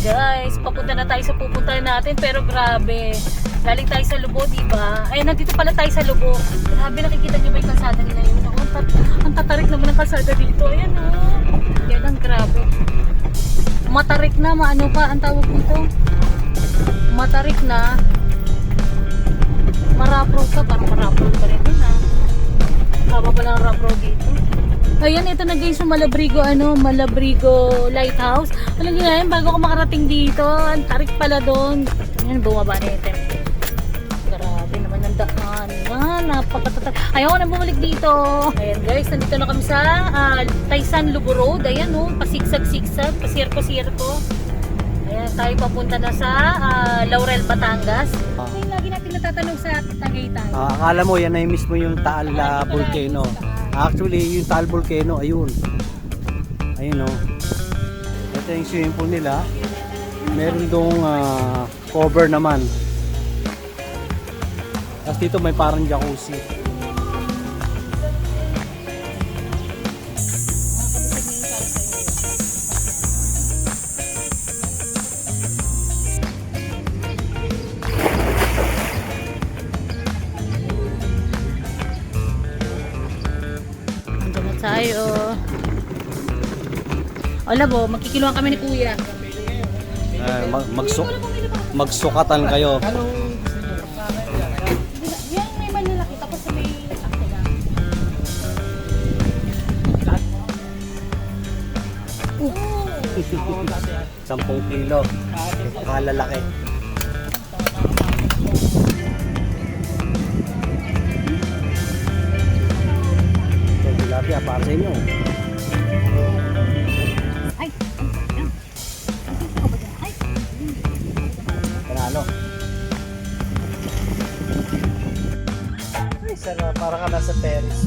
guys, papunta na tayo sa pupuntahan natin, pero grabe. Galing tayo sa Lubo, diba? Ay, nandito pala tayo sa Lubo. Grabe, nakikita nyo ba yung kalsada nila yun? Ang tatarik naman ng kalsada dito. Ayan Yan ang grabe. Matarik na, maano pa ang tawag dito? Matarik na. Marap-road ka, parang marap-road pa rin yun Haba pa lang rap-road dito. Ayan, ito na guys yung Malabrigo, Malabrigo Lighthouse. Alam niyo yan, bago ako makarating dito, ang tarik pala doon. Ayan, bumaba na ito. Grabe naman ang daan. Napakatatak. Ayaw ko na bumalik dito. Ayan guys, nandito na kami sa Taysan Lubo Road. Ayan pasiksag-siksag, pasirko-sirko. Ayan, tayo papunta na sa Laurel, Batangas. Yung lagi natin natatanong sa Tagaytay. Akala mo yan ay mismo yung Taal Volcano. Actually, yung Taal Volcano, ayun. Ayun Ito yung swimming pool nila. Meron dong cover naman. Tapos dito may parang jacuzzi. Andun na tayo. Wala po, magkikiluhan kami ni Kuya. Magsukatan kayo. Yan may malalaki tapos may sakto lang. 10 kilo. Kalalaki. Ito, tilapia para sa inyo. Ay! Ay! Panalo. Ay, sarap. Para ka nasa Paris.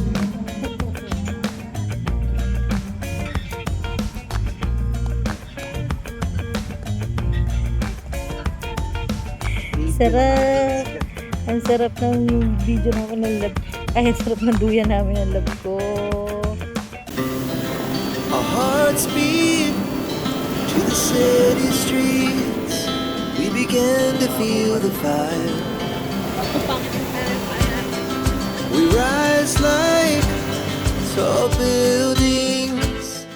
Sarap! Ang sarap ng video namin ng lab. Ay, ang sarap ng duyan namin ng lab ko. Our hearts beat to the city streets. We began to feel the fire. We rise like tall buildings.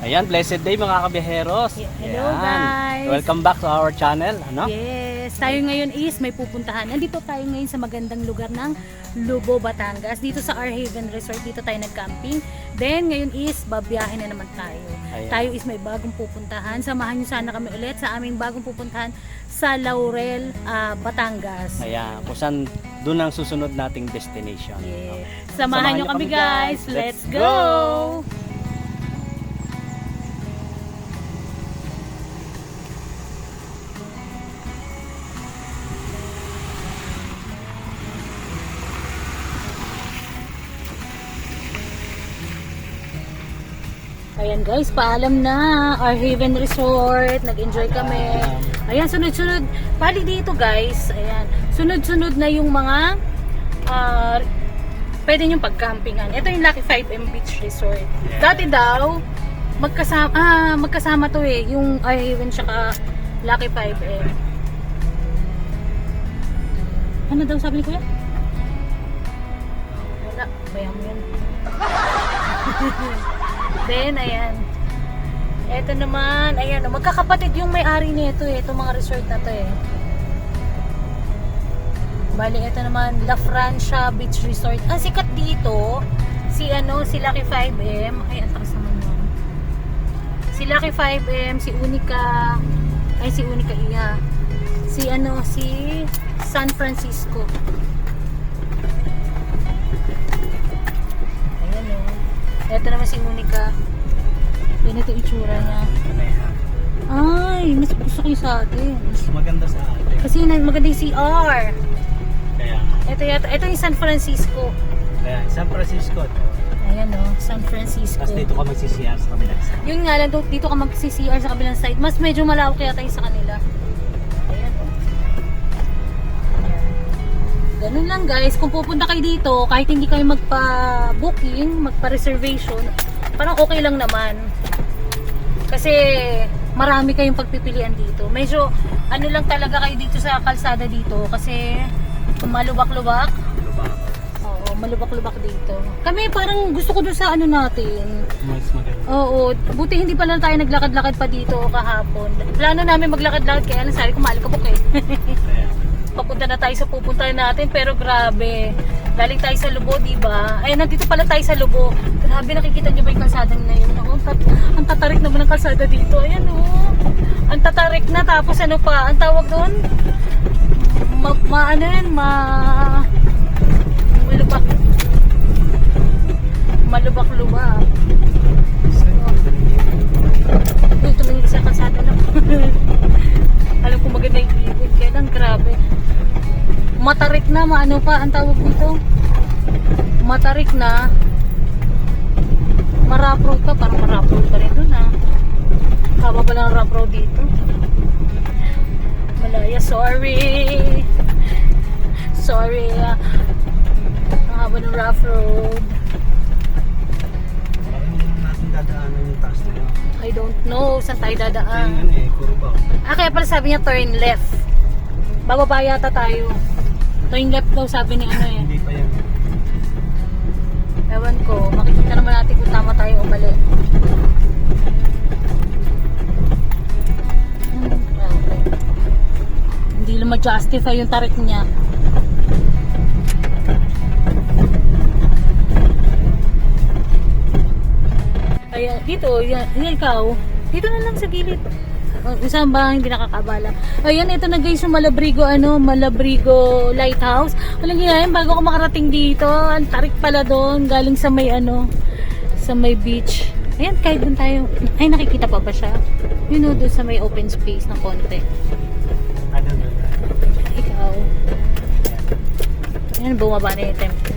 Ayan, blessed day mga kabiyaheros. Hello, Ayan. guys. Welcome back to our channel. Yes, tayo ngayon is may pupuntahan. Nandito tayo ngayon sa magandang lugar ng Lubo, Batangas. Dito sa Our Haven Resort, dito tayo nag-camping. Then ngayon is babiyahin na naman tayo. Ayan. Tayo is may bagong pupuntahan. Samahan niyo sana kami ulit sa aming bagong pupuntahan sa Laurel, Batangas. Ayan, kung saan doon ang susunod nating destination. Yes. Samahan niyo kami guys. Let's go! Ayan guys, paalam na. Our Haven Resort. Nag-enjoy kami. Ayan, sunod-sunod. Pali dito guys. Ayan. Sunod-sunod na yung mga pwede nyo pag-campingan. Ito yung Lucky 5M Beach Resort. Dati daw, magkasama to yung Our Haven tsaka Lucky 5M. Ano daw sabi ni Kuya? Wala. Bayang yan. Then, ayan. Ito naman, ayan. Magkakapatid yung may-ari nito itong mga resort na to Bali, ito naman, La Francia Beach Resort. Ang sikat dito, si Lucky 5M. Ay, ang takas naman yun. Si Lucky 5M, si Unica Iya. Si San Francisco. Ito naman si Unica. Ganito itsura niya. Ay, mas gusto ko yung sa atin. Mas maganda sa atin. Kasi maganda yung CR. Kaya, Ito yung San Francisco. San Francisco. Ayan San Francisco. Tapos dito ka magsisiyar sa kabilang side. Yun nga lang, dito ka mag-CR sa kabilang side. Mas medyo malawak yata yung sa kanila. Ayan Ayan. Ganun lang guys, kung pupunta kayo dito, kahit hindi kayo magpa-booking, magpa-reservation, parang okay lang naman. Kasi marami kayong pagpipilian dito. Medyo ano lang talaga kayo dito sa kalsada dito kasi malubak-lubak. Oo, malubak-lubak dito. Kami parang gusto ko dun sa ano natin. Mas maganda. Oo, buti hindi pa lang tayo naglakad-lakad pa dito kahapon. Plano namin maglakad-lakad kaya lang sabi ko maalikabok eh. Papunta na tayo sa pupuntahan natin pero grabe. Galing tayo sa Lubo, di ba? Ay, nandito pala tayo sa Lubo. Grabe, nakikita niyo ba yung kalsada na yun? Oh, ang tatarik naman ng kalsada dito. Ayan oh. Ang tatarik na tapos ano pa, ang tawag doon? Ano yan? Malubak. Malubak-lubak. Uy, tumingin sa kalsada na. Alam ko maganda yung ibig. Kaya lang, grabe. Matarik na, maano pa ang tawag dito? Matarik na. Marap road ka, parang marap road pa rin doon ah. Haba pa lang rough road dito. Malaya, sorry. Sorry. Ang haba ng rough road. Parang natin dadaanan yung taas na yun. I don't know saan tayo Kaya dadaan. yun eh, kurba. Kaya pala sabi niya turn left. Bababa yata tayo. Turn left daw sabi ni ano eh. Hindi pa yan. Ewan ko, makikita naman natin kung tama tayo o mali. Okay. Hindi lang ma-justify yung tarik niya. Kaya dito, yan ikaw, dito na lang sa gilid. Saan ba hindi nakakabala? Ayan, ito na guys yung Malabrigo Lighthouse. Walang yan, bago ako makarating dito, ang tarik pala doon, galing sa may sa may beach. Ayan, kahit doon tayo. Ay, nakikita pa ba siya? Yun o, doon sa may open space ng konti. Ano na? Ikaw. Ayan, bumaba na yung tempo.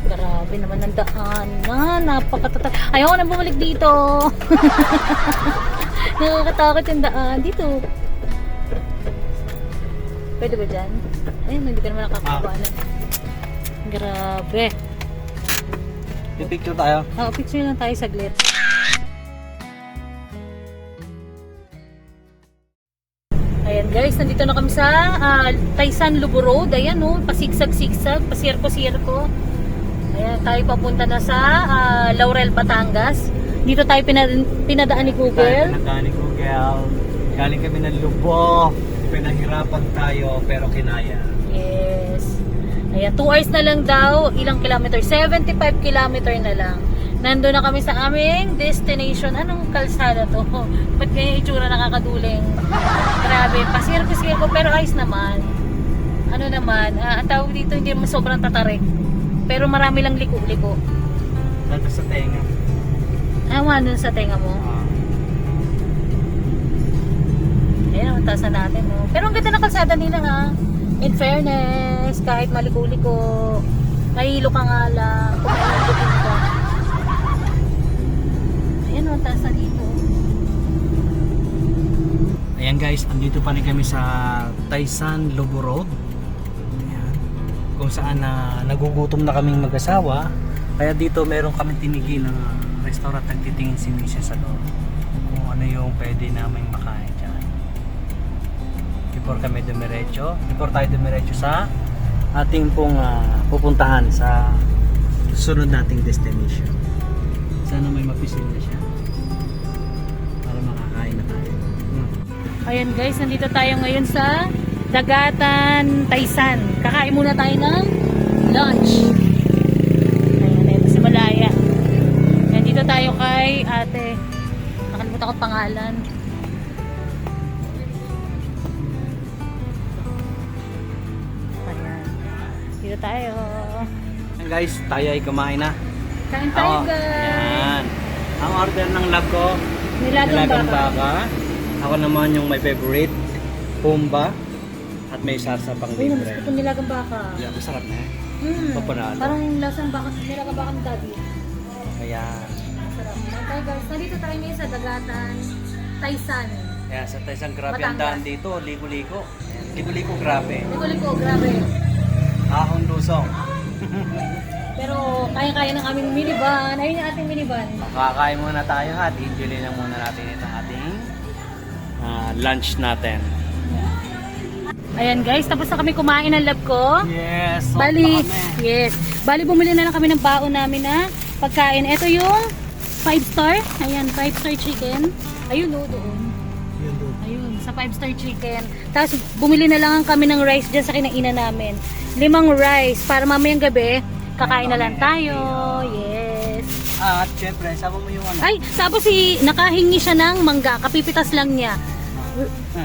Grabe naman ang daan. Napakatatak. Ayaw ko na bumalik dito. Nakakatakot yung daan. Dito. Pwede ba dyan? Ayun, hindi ka naman nakakabaan. Grabe. Pipicture tayo. Picture lang tayo saglit. Ayan guys, nandito na kami sa Taysan Lubo Road. Ayan oh, pasigsag-sigsag, pasirko-sirko. Ayan, tayo papunta na sa Laurel, Batangas. Dito tayo pinadaan ni Google. Pinadaan ni Google. Galing kami ng Lubo. Pinahirapan tayo pero kinaya. Yes. Ayan, 2 hours na lang daw. Ilang kilometer? 75 kilometer na lang. Nandun na kami sa aming destination. Anong kalsada to? Ba't ganyan itsura nakakaduling? Grabe, pasirko-sirko pero ayos naman. Ano naman, ang tawag dito hindi naman sobrang tatarik. Pero marami lang liko-liko. Dito sa tenga. Dun sa tenga mo. Ayan, ang taas na natin. No? Pero ang ganda ng kalsada nila ha. In fairness, kahit maliko-liko, mahilo ka nga lang. Kung mahilo ka. Ayan, ang taas na dito. Ayan guys, andito pa rin kami sa Taysan Lubo Road. Ayan. Kung saan nagugutom na kaming mag-asawa. Kaya dito meron kami tinigil na restaurant, nagtitingin si Misha sa loob kung ano yung pwede naming makain dyan. Before tayo dumiretso sa ating pong pupuntahan sa susunod nating destination. Sana may mapisil na siya para makakain na tayo. Ayan guys, nandito tayo ngayon sa Dagatan, Taysan. Kakain muna tayo ng lunch. Ayan, ito si Malaya. Nandito tayo kay ate. Nakalimutan ko pangalan. Ayan. Dito tayo. Ayan guys, tayo ay kumain na. Kain tayo guys. Ayan. Ang order ng lab ko, Nilagang baka. Ako naman yung my favorite, Pumba. At may sarsa pang Uy, libre. namas ko itong nilagang baka. Yeah, masarap na eh. Papanalo. Parang lasang baka, nilagang baka ng daddy. Ayan. Masarap. Okay guys, nandito tayo ngayon sa Dagatan, Taysan. Kaya sa Taysan, grabe ang Batangas. daan dito. Ligo-ligo. Ayan, ligo-ligo grabe. Liko-liko, grabe. Ahong lusong. Pero kaya-kaya ng aming minivan. Ayun yung ating minivan. Makakain muna tayo ha. Enjoy lang muna natin itong ating lunch natin. Ayan guys, tapos na kami kumain ng love ko. Yes, so Bali, yes. Bali, bumili na lang kami ng baon namin na pagkain. Ito yung 5-star. Ayan, 5-star chicken. Ayun, doon. Ayun, sa 5-star chicken. Tapos, bumili na lang kami ng rice dyan sa kinainan namin. 5 rice. Para mamayang gabi, kakain na lang tayo. Yes. At syempre, sama mo yung ano. Ay, tapos nakahingi siya ng mangga. Kapipitas lang niya.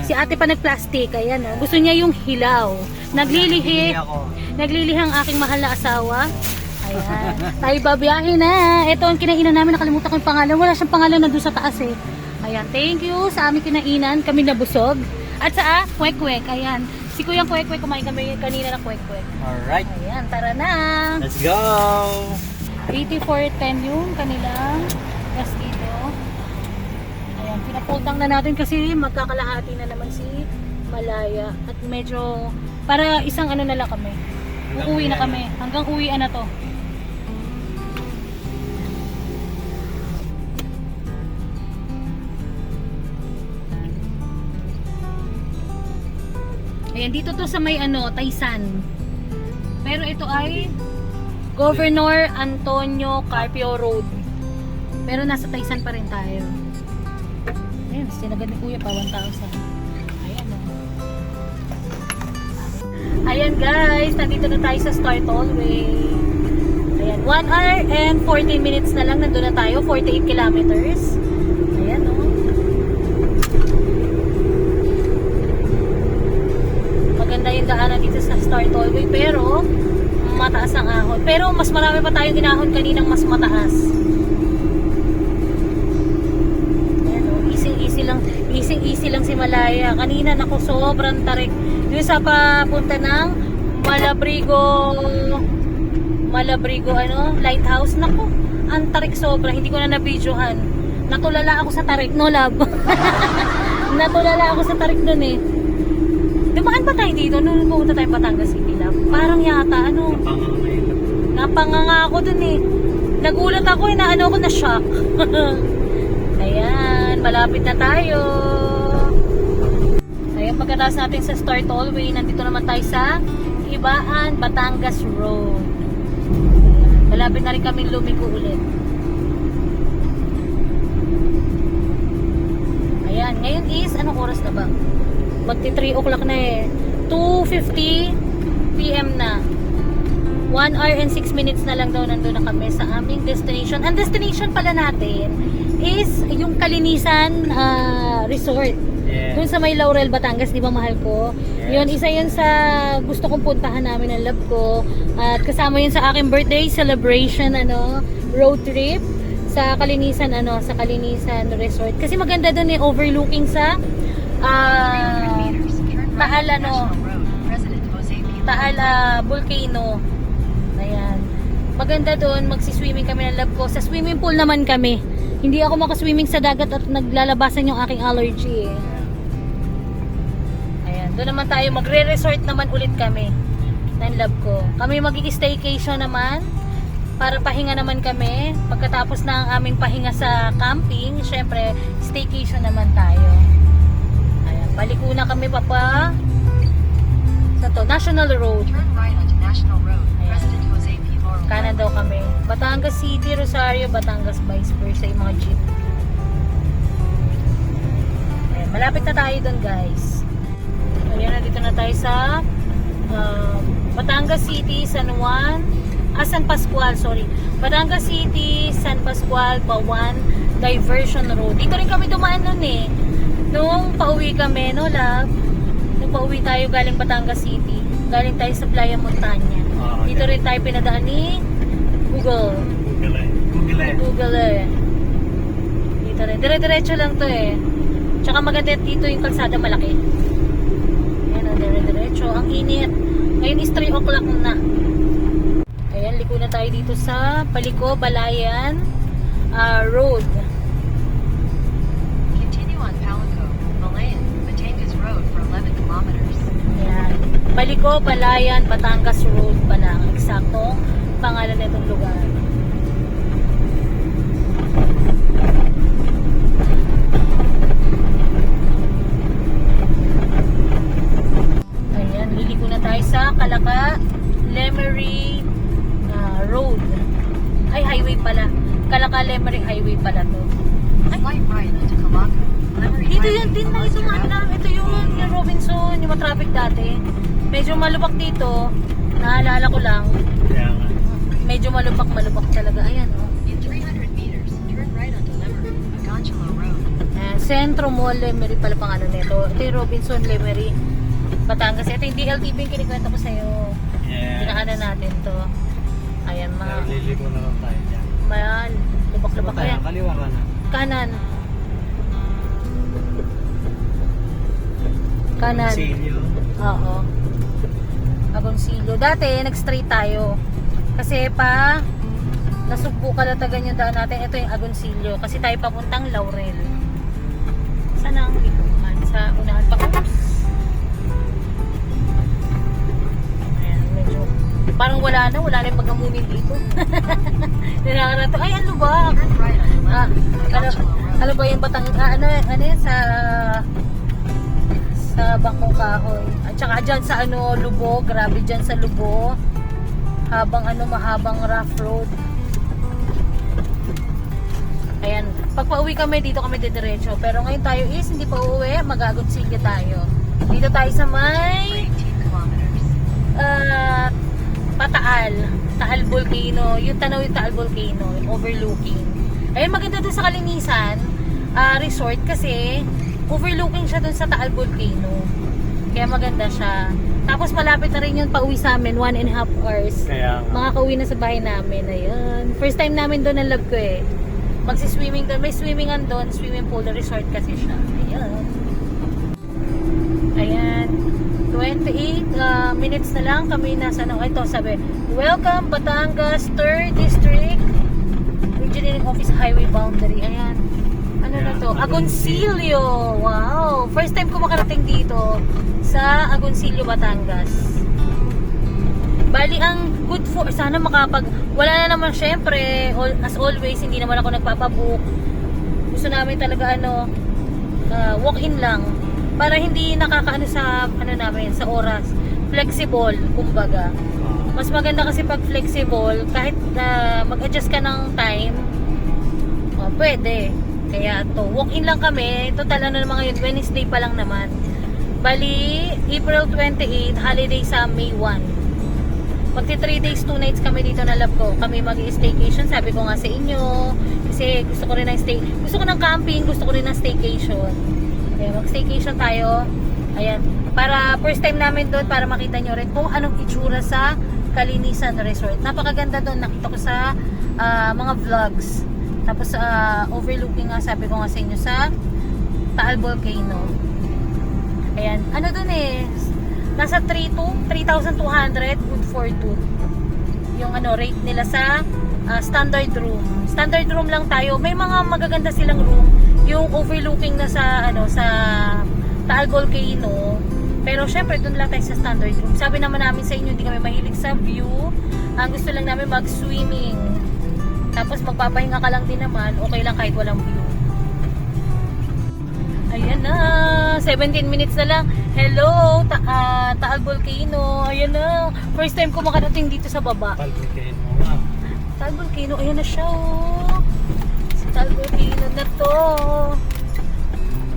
Si ate pa nag-plastic. Ayan, oh. Gusto niya yung hilaw. Naglilihi. Naglilihi ang aking mahal na asawa. Ayan. Tayo babiyahe na. Ito ang kinainan namin. Nakalimutan ko yung pangalan. Wala siyang pangalan na doon sa taas eh. Ayan. Thank you sa aming kinainan. Kami nabusog. At sa kwek-kwek. Ayan. Si Kuyang kwek-kwek. Kumain kami kanina ng kwek-kwek. Alright. Ayan. Tara na. Let's go! 84.10 yung kanilang gas dito. Ayan. Pinapultang na natin kasi magkakalahati na naman si Malaya. At medyo para isang ano na lang kami. Uuwi na kami. Hanggang uwian na to. Ayan, dito to sa may ano, Taysan. Pero ito ay Governor Antonio Carpio Road. Pero nasa Taysan pa rin tayo. Ayan, sinagad ni Kuya pa 1,000. Ayan o. Ayan guys, nandito na tayo sa Star Tollway. Ayan, 1 hour and 40 minutes na lang. Nandun na tayo, 48 kilometers. Ayan o. Maganda yung daanan dito sa Star Tollway, pero mataas ang ahon. Pero mas marami pa tayong inahon kaninang mas mataas. Ayan o, easy lang si Malaya. Kanina naku, sobrang tarik. Yung sa papunta ng Malabrigo ano, lighthouse. Naku, ang tarik sobra. Hindi ko na na-videohan. Natulala ako sa tarik, no love? Natulala ako sa tarik dun eh. Dumaan pa tayo dito nung pumunta tayo Batangas City, love. Parang yata, ano, napanganga ako dun eh. Nagulat ako eh, na ano ako, na shock. Ayan, malapit na tayo. Ayan, pagkatapos natin sa Star Tollway, nandito naman tayo sa Ibaan, Batangas Road. Ayan, malapit na rin kami lumiko ulit. Ayan, ngayon is, anong oras na ba? Magti 3 o'clock na eh. 2:50 PM na. 1 hour and 6 minutes na lang daw nandun na kami sa aming destination. Ang destination pala natin is yung Kalinisan Resort. Yeah. Doon sa may Laurel, Batangas, di ba mahal ko? Yes. Yun, isa yun sa gusto kong puntahan namin ng love ko. At kasama yun sa aking birthday celebration, ano, road trip sa Kalinisan, ano, sa Kalinisan Resort. Kasi maganda doon eh, overlooking sa Taal, ano, Taal Volcano. Ayan. Maganda doon, magsiswimming kami ng love ko. Sa swimming pool naman kami. Hindi ako makaswimming sa dagat at naglalabasan yung aking allergy eh. Ayan, doon naman tayo, magre-resort naman ulit kami ng love ko. Kami magiging-staycation naman para pahinga naman kami. Pagkatapos na ang aming pahinga sa camping, syempre, staycation naman tayo. Ayan, baliko na kami papa sa to, National Road. Turn right onto National Road. Ayan. President Jose P. Laurel. Kanan daw kami. Batangas City, Rosario, Batangas, vice versa yung mga jeep. Ayan, malapit na tayo doon guys. Ayan, nandito na tayo sa Batangas City, San Juan, San Pascual, sorry. Batangas City, San Pascual, Bawan, Diversion Road. Dito rin kami dumaan nun eh. Nung pauwi kami, no love? Nung pauwi tayo galing Batangas City, galing tayo sa Playa Montana. Dito rin tayo pinadaan ni Google eh. Dito rin. Dire-diretso lang to eh. Tsaka maganda dito yung kalsada malaki. Ayan o, dire-diretso. Ang init. Ngayon is 3 o'clock na. Ayan, liko na tayo dito sa Paliko, Balayan Road. Continue on Palico, Malayan, Batangas Road for 11 kilometers. Ayan. Paliko, Balayan, Batangas Road pala. Ang eksaktong pangalan nitong lugar. Calaca Lemery Road. Ay, highway pala. Calaca Lemery Highway pala to. Slight right onto Calaca. Lemery Dito Highway yun din na unless ito you're nga lang. Ito yung Robinson, yung traffic dati. Medyo malubak dito. Naalala ko lang. Kaya nga. Medyo malubak talaga. Ayan, oh. In 300 meters, turn right onto Lemery, Agancalo Road. Centro Mall Lemery pala pangalan nito. Ito yung Robinson Lemery, Batangas. Ito yung DLTV yung kinikwento ko sa'yo. Yes. Pinakanan natin to. Ayan, Pero liligo na lang tayo dyan. Mayan. Lubak-lubak. Tayo, Ayan. kaliwa ka na. Kanan. Kanan. Silyo. Oo. Agoncillo. Dati, nag-straight tayo. Kasi pa, nasugpo kalatagan yung daan natin. Ito yung Agoncillo. Kasi tayo papuntang Laurel. Saan ang likuhan? Sa unahan pa. Oops. Ayan, medyo. Parang wala na yung pagkamunin dito. Ninakarato. Ay, ano ba? Turn right onto Lemery, Agancalo Road. Ano ba yung ano yan sa Bangkong Kahoy. At saka dyan sa Lubo, grabe dyan sa Lubo. Mahabang rough road. Ayan, pag pauwi kami, dito kami didiretso. Pero ngayon tayo hindi pa uuwi, mag-Agoncillo tayo. Dito tayo sa may 18 kilometers. Taal Volcano. Yung tanaw yung Taal Volcano, yung overlooking. Ayun, maganda doon sa Kalinisan resort kasi overlooking siya doon sa Taal Volcano. Kaya maganda siya. Tapos malapit na rin yun pauwi sa amin, 1.5 hours. Kaya nga. Makakauwi na sa bahay namin. Ayun. First time namin doon ang love ko eh. Magsi-swimming doon. May swimmingan doon. Swimming pool resort kasi siya. Ayun. Ayan. 28 minutes na lang kami nasa ito sabi, welcome Batangas 3rd District Engineering Office Highway Boundary. Ayan. Ano na to? Agoncillo. Wow. First time ko makarating dito sa Agoncillo, Batangas. Bali ang good for sana wala na naman syempre as always hindi naman ako nagpapabook. Gusto namin talaga walk-in lang para hindi nakakaano sa namin sa oras. Flexible kumbaga. Mas maganda kasi pag flexible kahit mag-adjust ka ng time. Pwede. Kaya walk-in lang kami. Total naman ngayon, Wednesday pa lang naman. Bali, April 28, holiday sa May 1. Magti 3 days, 2 nights kami dito na love ko. Kami mag-staycation, sabi ko nga sa inyo. Kasi gusto ko rin ng camping, gusto ko rin ng staycation. Kaya mag-staycation tayo. Ayan. Para first time namin doon, para makita nyo rin kung anong itsura sa Kalinisan Resort. Napakaganda doon, nakita ko sa mga vlogs. Tapos overlooking nga sabi ko nga sa inyo sa Taal Volcano. Ayan, doon nasa 3,200 good for 2. Yung rate nila sa standard room. Standard room lang tayo. May mga magaganda silang room. Yung overlooking na sa sa Taal Volcano. Pero syempre doon lang tayo sa standard room. Sabi naman namin sa inyo, hindi kami mahilig sa view. Ang gusto lang namin mag-swimming. Tapos magpapahinga ka lang din naman, okay lang kahit walang view. Ayan na, 17 minutes na lang. Hello, Taal Volcano. Ayan na, first time ko makarating dito sa baba. Taal Volcano. Wow. Taal Volcano, ayan na siya. Sa Taal Volcano na to.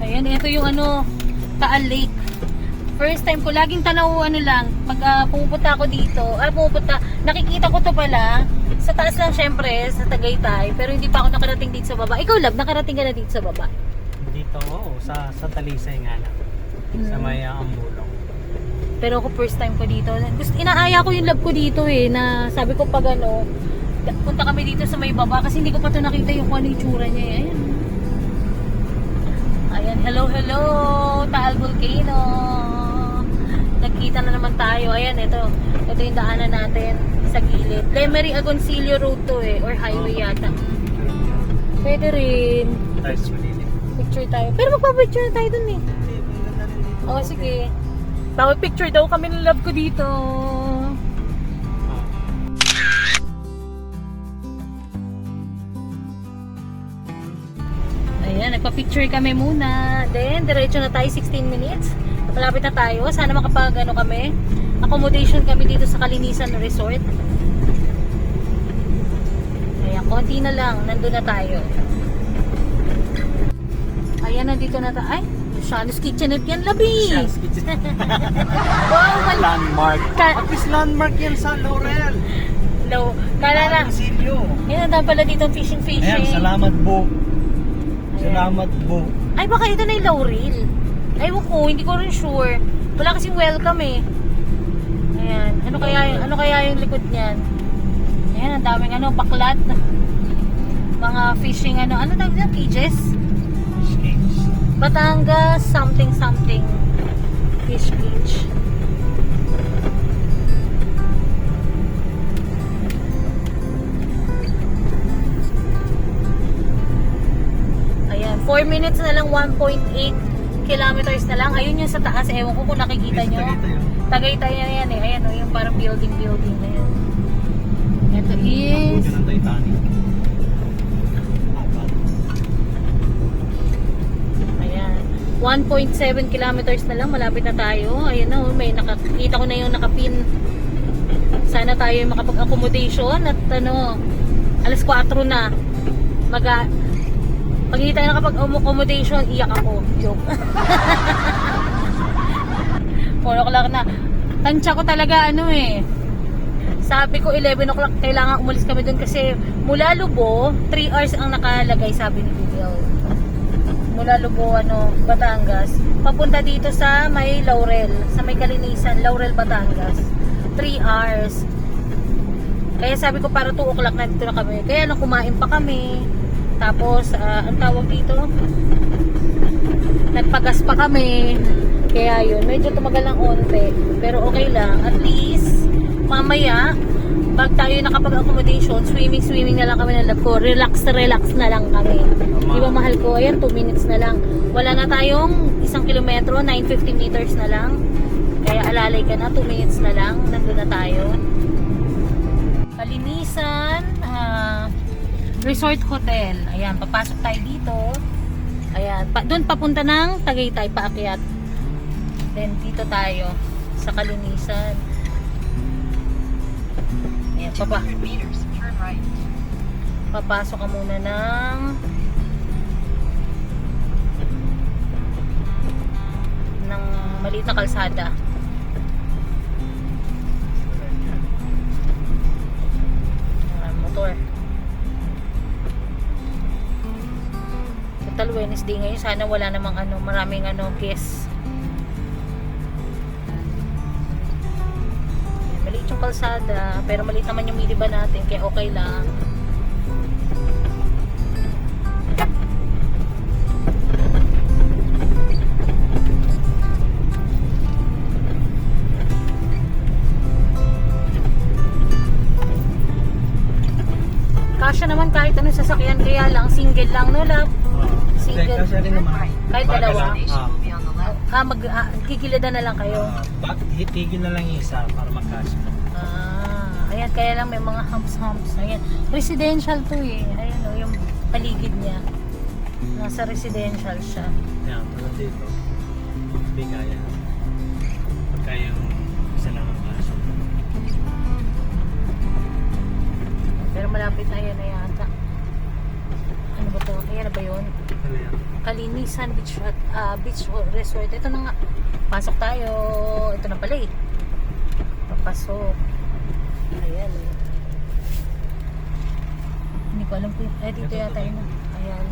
Ayan, ito yung Taal Lake. First time ko, laging tanaw lang, pag pumupunta ako dito, nakikita ko to pala, sa taas lang syempre, sa Tagaytay, pero hindi pa ako nakarating dito sa baba. Ikaw, love, nakarating ka na dito sa baba? Dito, sa Talisay nga lang. Sa may Ambulong. Pero ako first time ko dito. Inaaya ko yung love ko dito na sabi ko pag punta kami dito sa may baba, kasi hindi ko pa to nakita yung kung ano yung tsura niya. Ayan. Ayan, hello, Taal Volcano. Nagkita na naman tayo. Ayan, ito yung daanan natin sa gilid. Lemery Agoncillo Road to or highway yata. Pwede rin. Picture tayo. Pero magpa-picture tayo dun Oo, sige. Picture daw kami ng love ko dito. Ayan, nagpa-picture kami muna. Then, diretso na tayo 16 minutes. Malapit na tayo. Sana makapag ano kami. Accommodation kami dito sa Kalinisan Resort. Ayan, konti na lang. Nandun na tayo. Ayan, nandito na tayo. Ay, Shannon's Kitchenette yan, labi. Wow, Landmark. Ka- At least landmark yan sa Laurel. Low. Kala na. Silyo. Yan, nandun pala dito fishing. Ayan, salamat po. Salamat po. Ay, baka ito na yung Laurel. Aywan ko, hindi ko rin sure. Wala kasing welcome eh. Ayan, ano kaya yung likod niyan? Ayan, ang daming baklat. Mga fishing ano tawag dyan? Cages? Batangas, something fish cage. Ayan, 4 minutes na lang, 1.8 kilometers na lang. Ayun yung sa taas. Ewan ko kung nakikita nyo. Tagaytay na yan eh. Ayan o, yung parang building na yan. Ito is... Ng Titanic. Ayan. 1.7 kilometers na lang. Malapit na tayo. Ayan na o, may nakikita ko na yung nakapin. Sana tayo yung makapag-accommodation. At alas 4 na. Pag hindi tayo nakapag-accommodation, iyak ako. Joke. 4 o'clock na. Tansya ko talaga sabi ko 11 o'clock kailangan umalis kami dun kasi mula Lubo 3 hours ang nakalagay sabi ni Google. Mula Lubo Batangas papunta dito sa may Laurel, sa may Kalinisan, Laurel, Batangas. 3 hours. Kaya sabi ko para 2 o'clock na dito na kami. Kaya kumain pa kami. Tapos ang tawag dito, nagpagas pa kami. Kaya yun, medyo tumagal ng onte. Pero okay lang. At least, mamaya, pag tayo nakapag-accommodation, swimming na lang kami ng lab ko. Relax na lang kami. Di ba mahal ko? Ayan, 2 minutes na lang. Wala na tayong 1 kilometro, 950 meters na lang. Kaya alalay ka na, 2 minutes na lang. Nandun na tayo. Kalinisan, Resort Hotel. Ayan, papasok tayo dito. Ayan, doon papunta ng Tagaytay, paakyat. Then dito tayo sa Kalinisan. Ayan, 200 meters, turn right. papasok ka muna ng maliit na kalsada. Motor. Total Wednesday ngayon, sana wala namang maraming guests. Ayan, maliit yung kalsada, pero maliit naman yung minivan natin, kaya okay lang. Kasya naman kahit anong sasakyan, kaya lang single lang love. Single. Kasi rin naman. Kahit dalawa. Destination will be on the left. Kikilada na lang kayo. Hitigil na lang yung isa para magkasya. Ayan, kaya lang may mga humps. Ayan, residential to eh. Ayan yung paligid niya. Nasa residential siya. Yan, tulad dito. Hindi kaya. Pagka yung isa lang ang kaso. Pero malapit na yan na yata. Ano ba to? Ayan na ba yun? Ano yan? Kalinisan Beach Resort. Ito na nga. Pasok tayo. Ito na pala eh. Papasok. Ayan. Hindi ko alam kung dito yata yun. Ayan.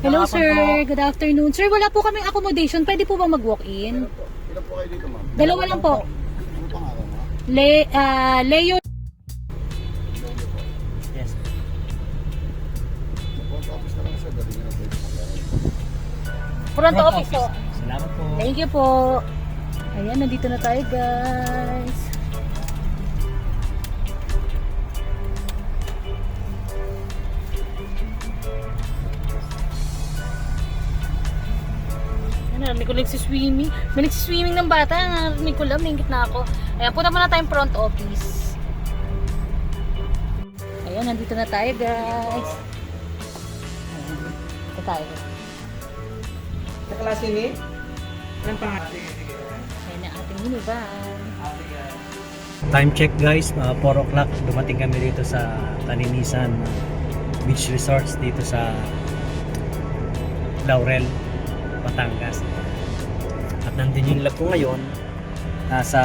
Hello sir, good afternoon. Sir, wala po kaming accommodation. Pwede po ba mag-walk-in? Ilan po kayo dito, ma'am? Dalawa lang po. Ano pangalan mo? Leo. Yes. Front office na lang sir, dali nyo na po ito. Front office po. Salamat po. Thank you po. Ayan, nandito na tayo guys. Narinig ko nagsiswimming. May nagsiswimming ng bata. Narinig ko lang, ningkit na ako. Ayan, punta muna tayong front office. Ayan, nandito na tayo guys. Ayan. tayo. Sa klase ni? Anong pangalan? Ayan na ating minivan. Time check guys, 4 o'clock dumating kami dito sa Taninisan Beach Resorts dito sa Laurel, Batangas. At nandun yung lab ko ngayon, nasa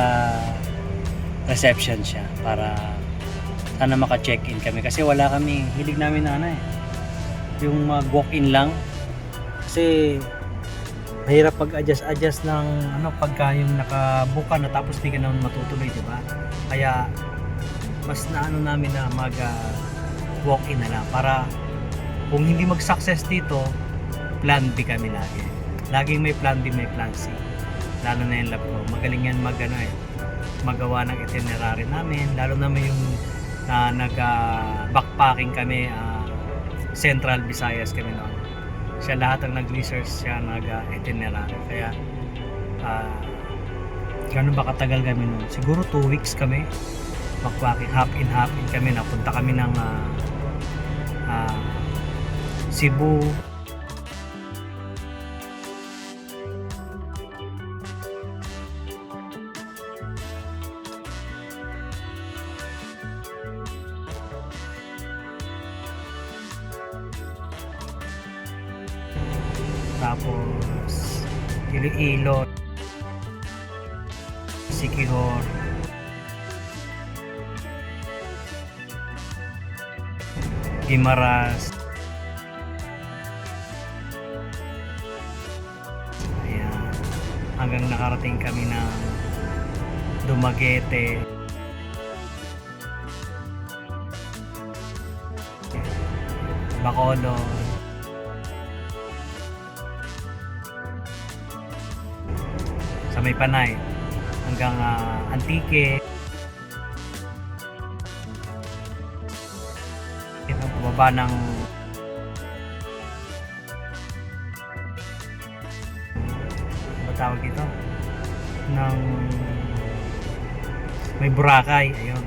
reception siya para sana maka-check-in kami kasi wala kami, hilig namin na ano yung mag-walk-in lang kasi mahirap pag-adjust ng ano pagka yung nakabuka na tapos di ka naman matutuloy, di ba? Kaya mas naano namin na mag walk-in na lang para kung hindi mag-success dito, plan B kami lagi. Laging may plan B, may plan C. Lalo na yung lab ko. Magaling yan magawa ng itinerary namin. Lalo naman yung nag-backpacking kami, Central Visayas kami noon. Siya lahat ang nag-research, siya nag-itinerary. Kaya gano'n ba katagal kami noon? Siguro 2 weeks kami. Backpacking, hop in kami. Napunta kami ng Cebu. Tapos Iloilo, Siquijor, Guimaras. Ayan, hanggang nakarating kami ng Dumaguete, Bacolod, sa may Panay hanggang Antique, pababa ng tawag ito ng may Boracay, ayun,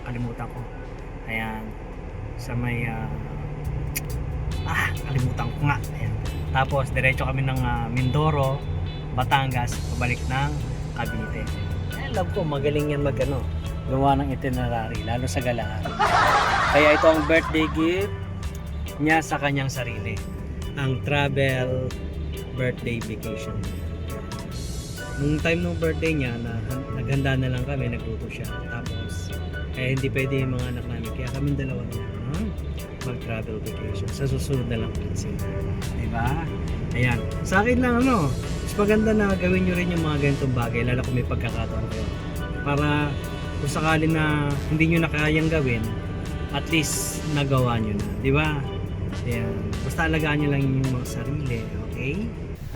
kalimutan ko, ayan, sa may kalimutan ko nga, ayan. Tapos diretso kami ng Mindoro, Batangas, pabalik ng Cavite. Alam ko magaling yan gawa ng itinerary, lalo sa galaan. Kaya ito ang birthday gift niya sa kanyang sarili, ang travel birthday vacation. Nung time ng birthday niya, naghanda na lang kami, nagluto siya. Tapos hindi pwede yung mga anak namin, kaya kami dalawa na mag-travel vacation. Sa susunod na lang kasi, diba? Ayan, sa akin lang mas maganda na gawin nyo rin yung mga ganitong bagay, lalo kung may pagkakataon kayo, para kung sakali na hindi nyo na kayang gawin, at least nagawa nyo na, diba? Ayan, basta alagaan nyo lang yung mga sarili, okay?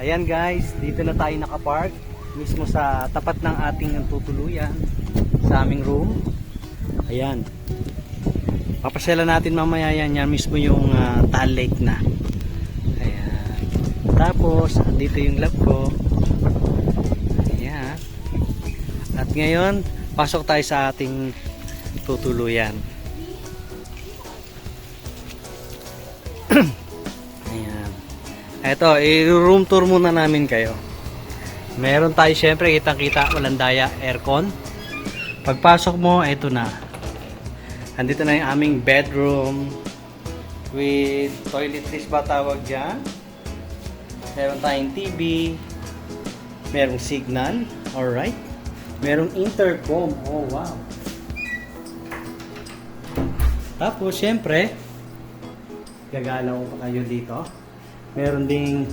Ayan guys, dito na tayo nakapark mismo sa tapat ng ating tutuluyan sa aming room. Ayan, papasyalan natin mamaya yan mismo yung Taal Lake na. Ayan, tapos andito yung lab ko. Ayan, at ngayon pasok tayo sa ating tutuluyan. Ayan, eto, i-room tour muna namin kayo. Meron tayo syempre, kitang-kita, walang daya, aircon. Pagpasok mo, eto na. Andito na yung aming bedroom with toiletries ba tawag dyan. Meron tayong TV. Merong signal. Alright. Merong intercom. Oh, wow. Tapos, syempre, gagalaw pa kayo dito. Meron ding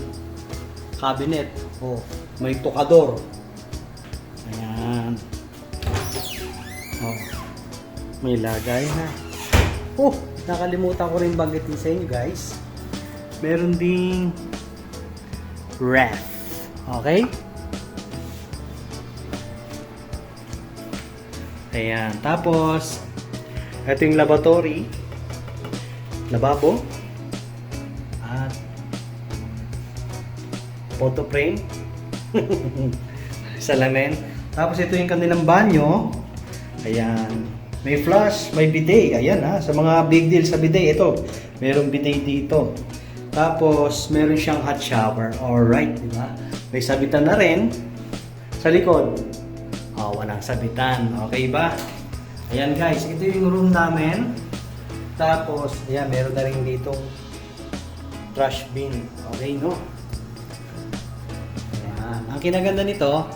cabinet. Oh, may tukador. Ayan. Oh, may lagay na. Oh, nakalimutan ko rin banggitin sa inyo guys. Meron ding ref. Okay? Ayan. Tapos, ito yung lavatory. Lababo. At photo frame. Salamin. Tapos ito yung kanilang banyo. Ayan. May flush, may bidet. Ayan ha, sa mga big deal sa bidet, ito. Merong bidet dito. Tapos, meron siyang hot shower. Alright, di ba? May sabitan na rin sa likod. Oh, walang sabitan. Okay ba? Ayan guys, ito yung room namin. Tapos, ayan, meron na rin ditong trash bin. Okay, no? Ayan. Ang kinaganda nito,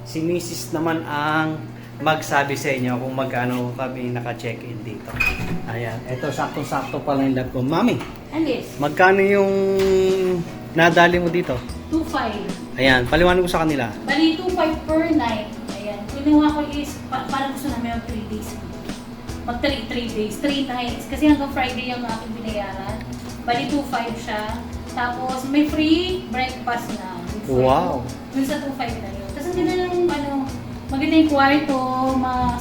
si Mrs. naman ang magsabi sa inyo kung magkano kami naka-check-in dito. Ayan, ito saktong-sakto pala yung lab ko. Mami, Alis, magkano yung nadali mo dito? 2.5. Ayan, paliwanag ko sa kanila. Bali, 2.5 per night. Ayan. Kinuha ko is, parang gusto namin yung 3 days. Mag 3 days, 3 nights. Kasi hanggang Friday yung aking binayaran. Bali, 2.5 siya. Tapos, may free breakfast na. Wow. Dun sa 2.5 na yun. Tapos, ang ganda ng, maganda yung kwarto.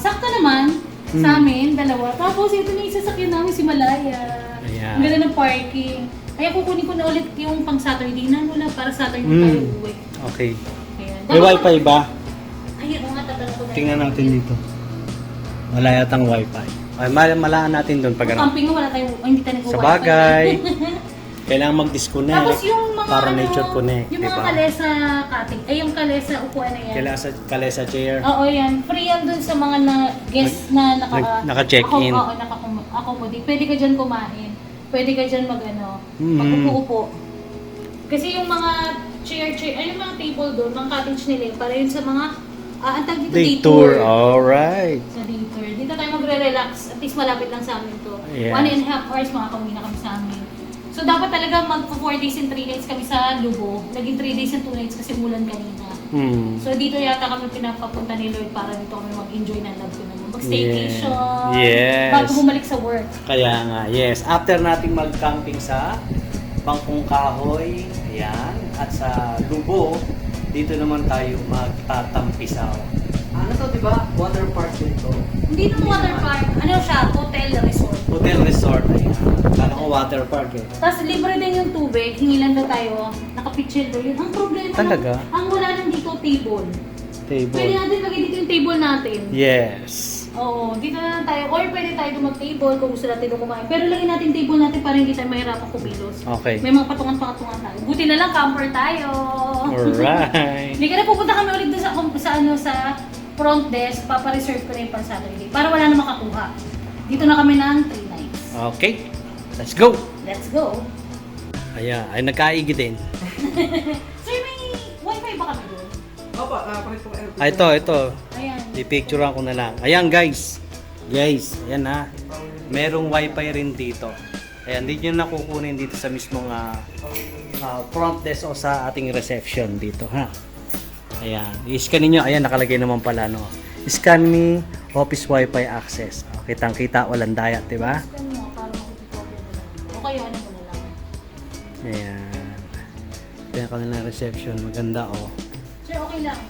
Sakto naman sa amin, dalawa. Tapos, ito na yung sasakyan namin, si Malaya. Ayan. Ang ganda ng parking. Kaya kukunin ko na ulit yung pang Saturday na muna para Saturday tayo uwi. Okay. Ayan. May wifi ba? Ayun, nga tatanong ko na. Tingnan natin dito. Wala yatang wifi. Ay, malaan natin doon pag ano. Camping nga, wala tayo, hindi tayo nag-wifi. Sa bagay. Kailangan mag-disconnect. Tapos yung mga para nature connect. yung diba? mga kalesa cutting, yung kalesa upuan na yan. Kalesa chair. Oo, yan. Free yan dun sa mga guests na naka-check-in. Oo, naka-accommodate. Pwede ka dyan kumain. Pwede ka dyan mag-upo-upo. Kasi yung mga chair, yung mga table doon, mga cottage nila, para yun sa mga, ang tag dito, Day tour. Alright. Sa day tour. Dito tayo magre-relax. At least malapit lang sa amin to. Yes. 1.5 hours makakauwi na kami sa amin. So dapat talaga mag-4 days and 3 nights kami sa Lubo. Naging 3 days and 2 nights kasi mulan kanina. So dito yata kami pinapapunta ni Lord para dito kami mag-enjoy ng love ko naman. Mag-staycation. Yes. Bago bumalik sa work. Kaya nga, yes. After nating mag-camping sa Bangkong Kahoy, ayan, at sa Lubo, dito naman tayo magtatampisaw. Ano to, di ba? Water park dito. Hindi na water park. Ano siya? Hotel resort. Hotel resort, ayan. Kala ko water park eh. Tapos libre din yung tubig. Hingilan daw tayo. Nakapitchel daw yun. Ang problema Talaga? ang wala lang dito table. Pwede Table. natin lagay dito yung table natin. Yes. Oo, dito na lang tayo. Or pwede tayo doon mag-table kung gusto natin doon kumain. Pero lagyan natin table natin para hindi tayo mahirapan kumilos. Okay. May mga patungan-patungan tayo. Buti na lang camper tayo. Alright. Hindi ka na pupunta kami ulit doon sa front desk. Papa-reserve ko na yung Saturday. Para wala na makakuha. Dito na kami ng 3 nights. Okay. Let's go. Let's go. Ayan, ay nagkaigi din. Sir, may wifi ba kami doon? Ito. Ayan. I-picturean ko na lang. Ayan guys. Guys, ayan ha. Merong wifi rin dito. Ayan, hindi nyo nakukunin dito sa mismong front desk o sa ating reception dito ha. Ayan, i-scan niyo. Ayan, nakalagay naman pala no. Scan me office wifi access. Kitang-kita, walang dayat, di ba? Scan mo para makikipag o kaya ano mo na lang. Ayan. Ayan ka na reception. Maganda oh. Sir, okay lang.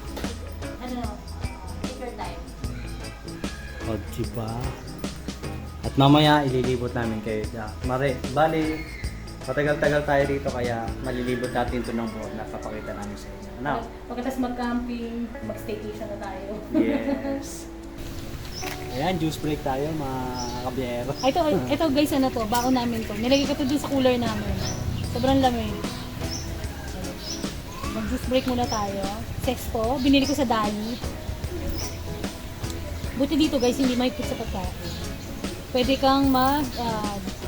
Take your time. O, diba? At mamaya, ililibot namin kayo dyan. Bali, matagal-tagal tayo dito kaya malilibot natin ito ng buwan na kapakita namin sa inyo. Ano? Pagkatapos mag-camping, mag-staycation na tayo. Yes. Ayan, juice break tayo mga kabiyero. Ito guys, ano to, baon namin to. Nilagay ko to dun sa cooler namin. Sobrang lamig. Mag-juice break muna tayo. Sexpo, binili ko sa Dali. Buti dito guys, hindi mahigpit sa pagkain. Pwede kang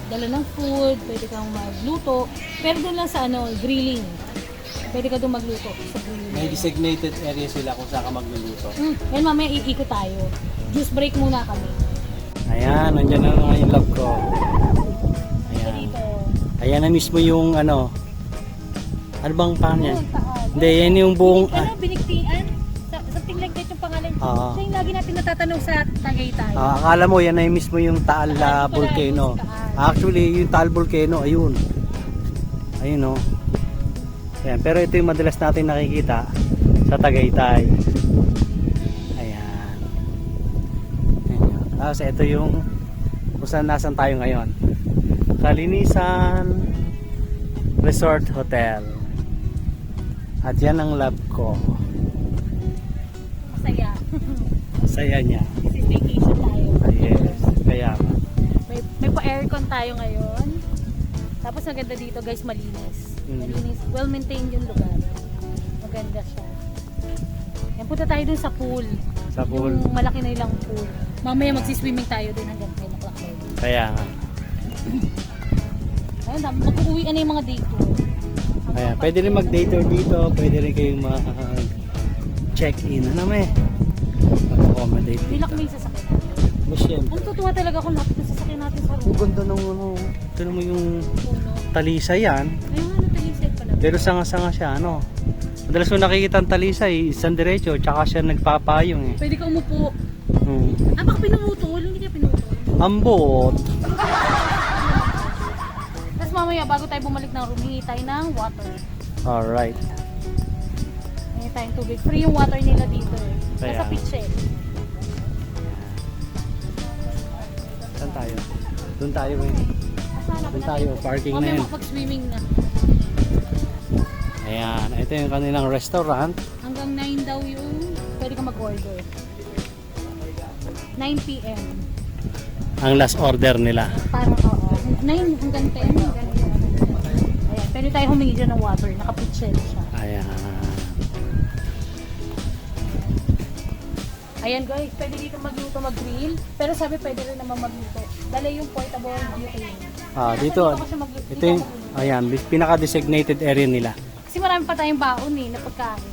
dala ng food, pwede kang magluto. Pero doon lang sa grilling. Pwede ka doon magluto sa grilling. May designated area sila kung saan ka magluluto. Yan mamaya iikot tayo. Juice break muna kami. Ayan, nandyan na nga yung love ko. So Ayan. dito. Ayan na mismo yung ano. Ano bang pan yan? Saan? Hindi, yan yung buong... Biniktian? Something like that yung pangalan. Oo. Siya yung lagi natin natatanong sa Tagaytay. akala mo yan ay mismo yung Taal Volcano. Actually, yung Taal Volcano, ayun. Ayun oh. Ayan, pero ito yung madalas natin nakikita sa Tagaytay. Ayan. Ayan. Tapos ito yung kung saan nasan tayo ngayon. Kalinisan Resort Hotel. At yan ang lab ko. Masaya. Saya niya. Kasi staycation tayo. tayo ngayon. Tapos maganda dito guys, malinis. Mm. Malinis, well maintained yung lugar. Maganda siya. Yan, punta tayo dun sa pool. Sa pool. Yung malaki na ilang pool. Mamaya magsiswimming tayo dun hanggang 10 o'clock. Kaya nga. Ayun, mag-uwi na yung mga day tour. Kaya, pwede rin mag-day tour dito. Pwede rin kayong mag-check-in. Ano may? Mag-accommodate dito. Nilak mo yung sasakyan natin. Mas syempre. Ang tutuwa talaga kung lapit na sasakyan natin sa Ang road. ganda ng ano. Tignan mo yung Puno. talisa yan. Ayun nga, natalisay pala. Pero sanga-sanga siya, ano. Madalas mo nakikita ang talisay, isang diretso, tsaka siya nagpapayong eh. Pwede ka umupo. Hmm. Baka pinumutol, hindi ka pinutol. Ambot. Tapos mamaya, bago tayo bumalik ng room, hingi tayo ng water. Alright. Hingi tayong tubig. Free yung water nila dito eh. Kaya. Nasa pitch eh. Saan tayo? Doon tayo eh. Asana Doon tayo, parking na mamaya yun. makapag-swimming na. Ayan, ito yung kanilang restaurant. Hanggang 9 daw yung pwede ka mag-order. 9 p.m. Ang last order nila. Parang oo. 9 hanggang 10. Hanggang 11. Ayan, pwede tayo humingi dyan ng water. Naka-pitch siya. Ayan. Ayan guys, pwede dito magluto, mag-grill. Pero sabi pwede rin naman magluto. Dala yung portable butane. Dito, Dito kasi ito yung, ayan, pinaka-designated area nila. Kasi marami pa tayong baon eh, na pagkain.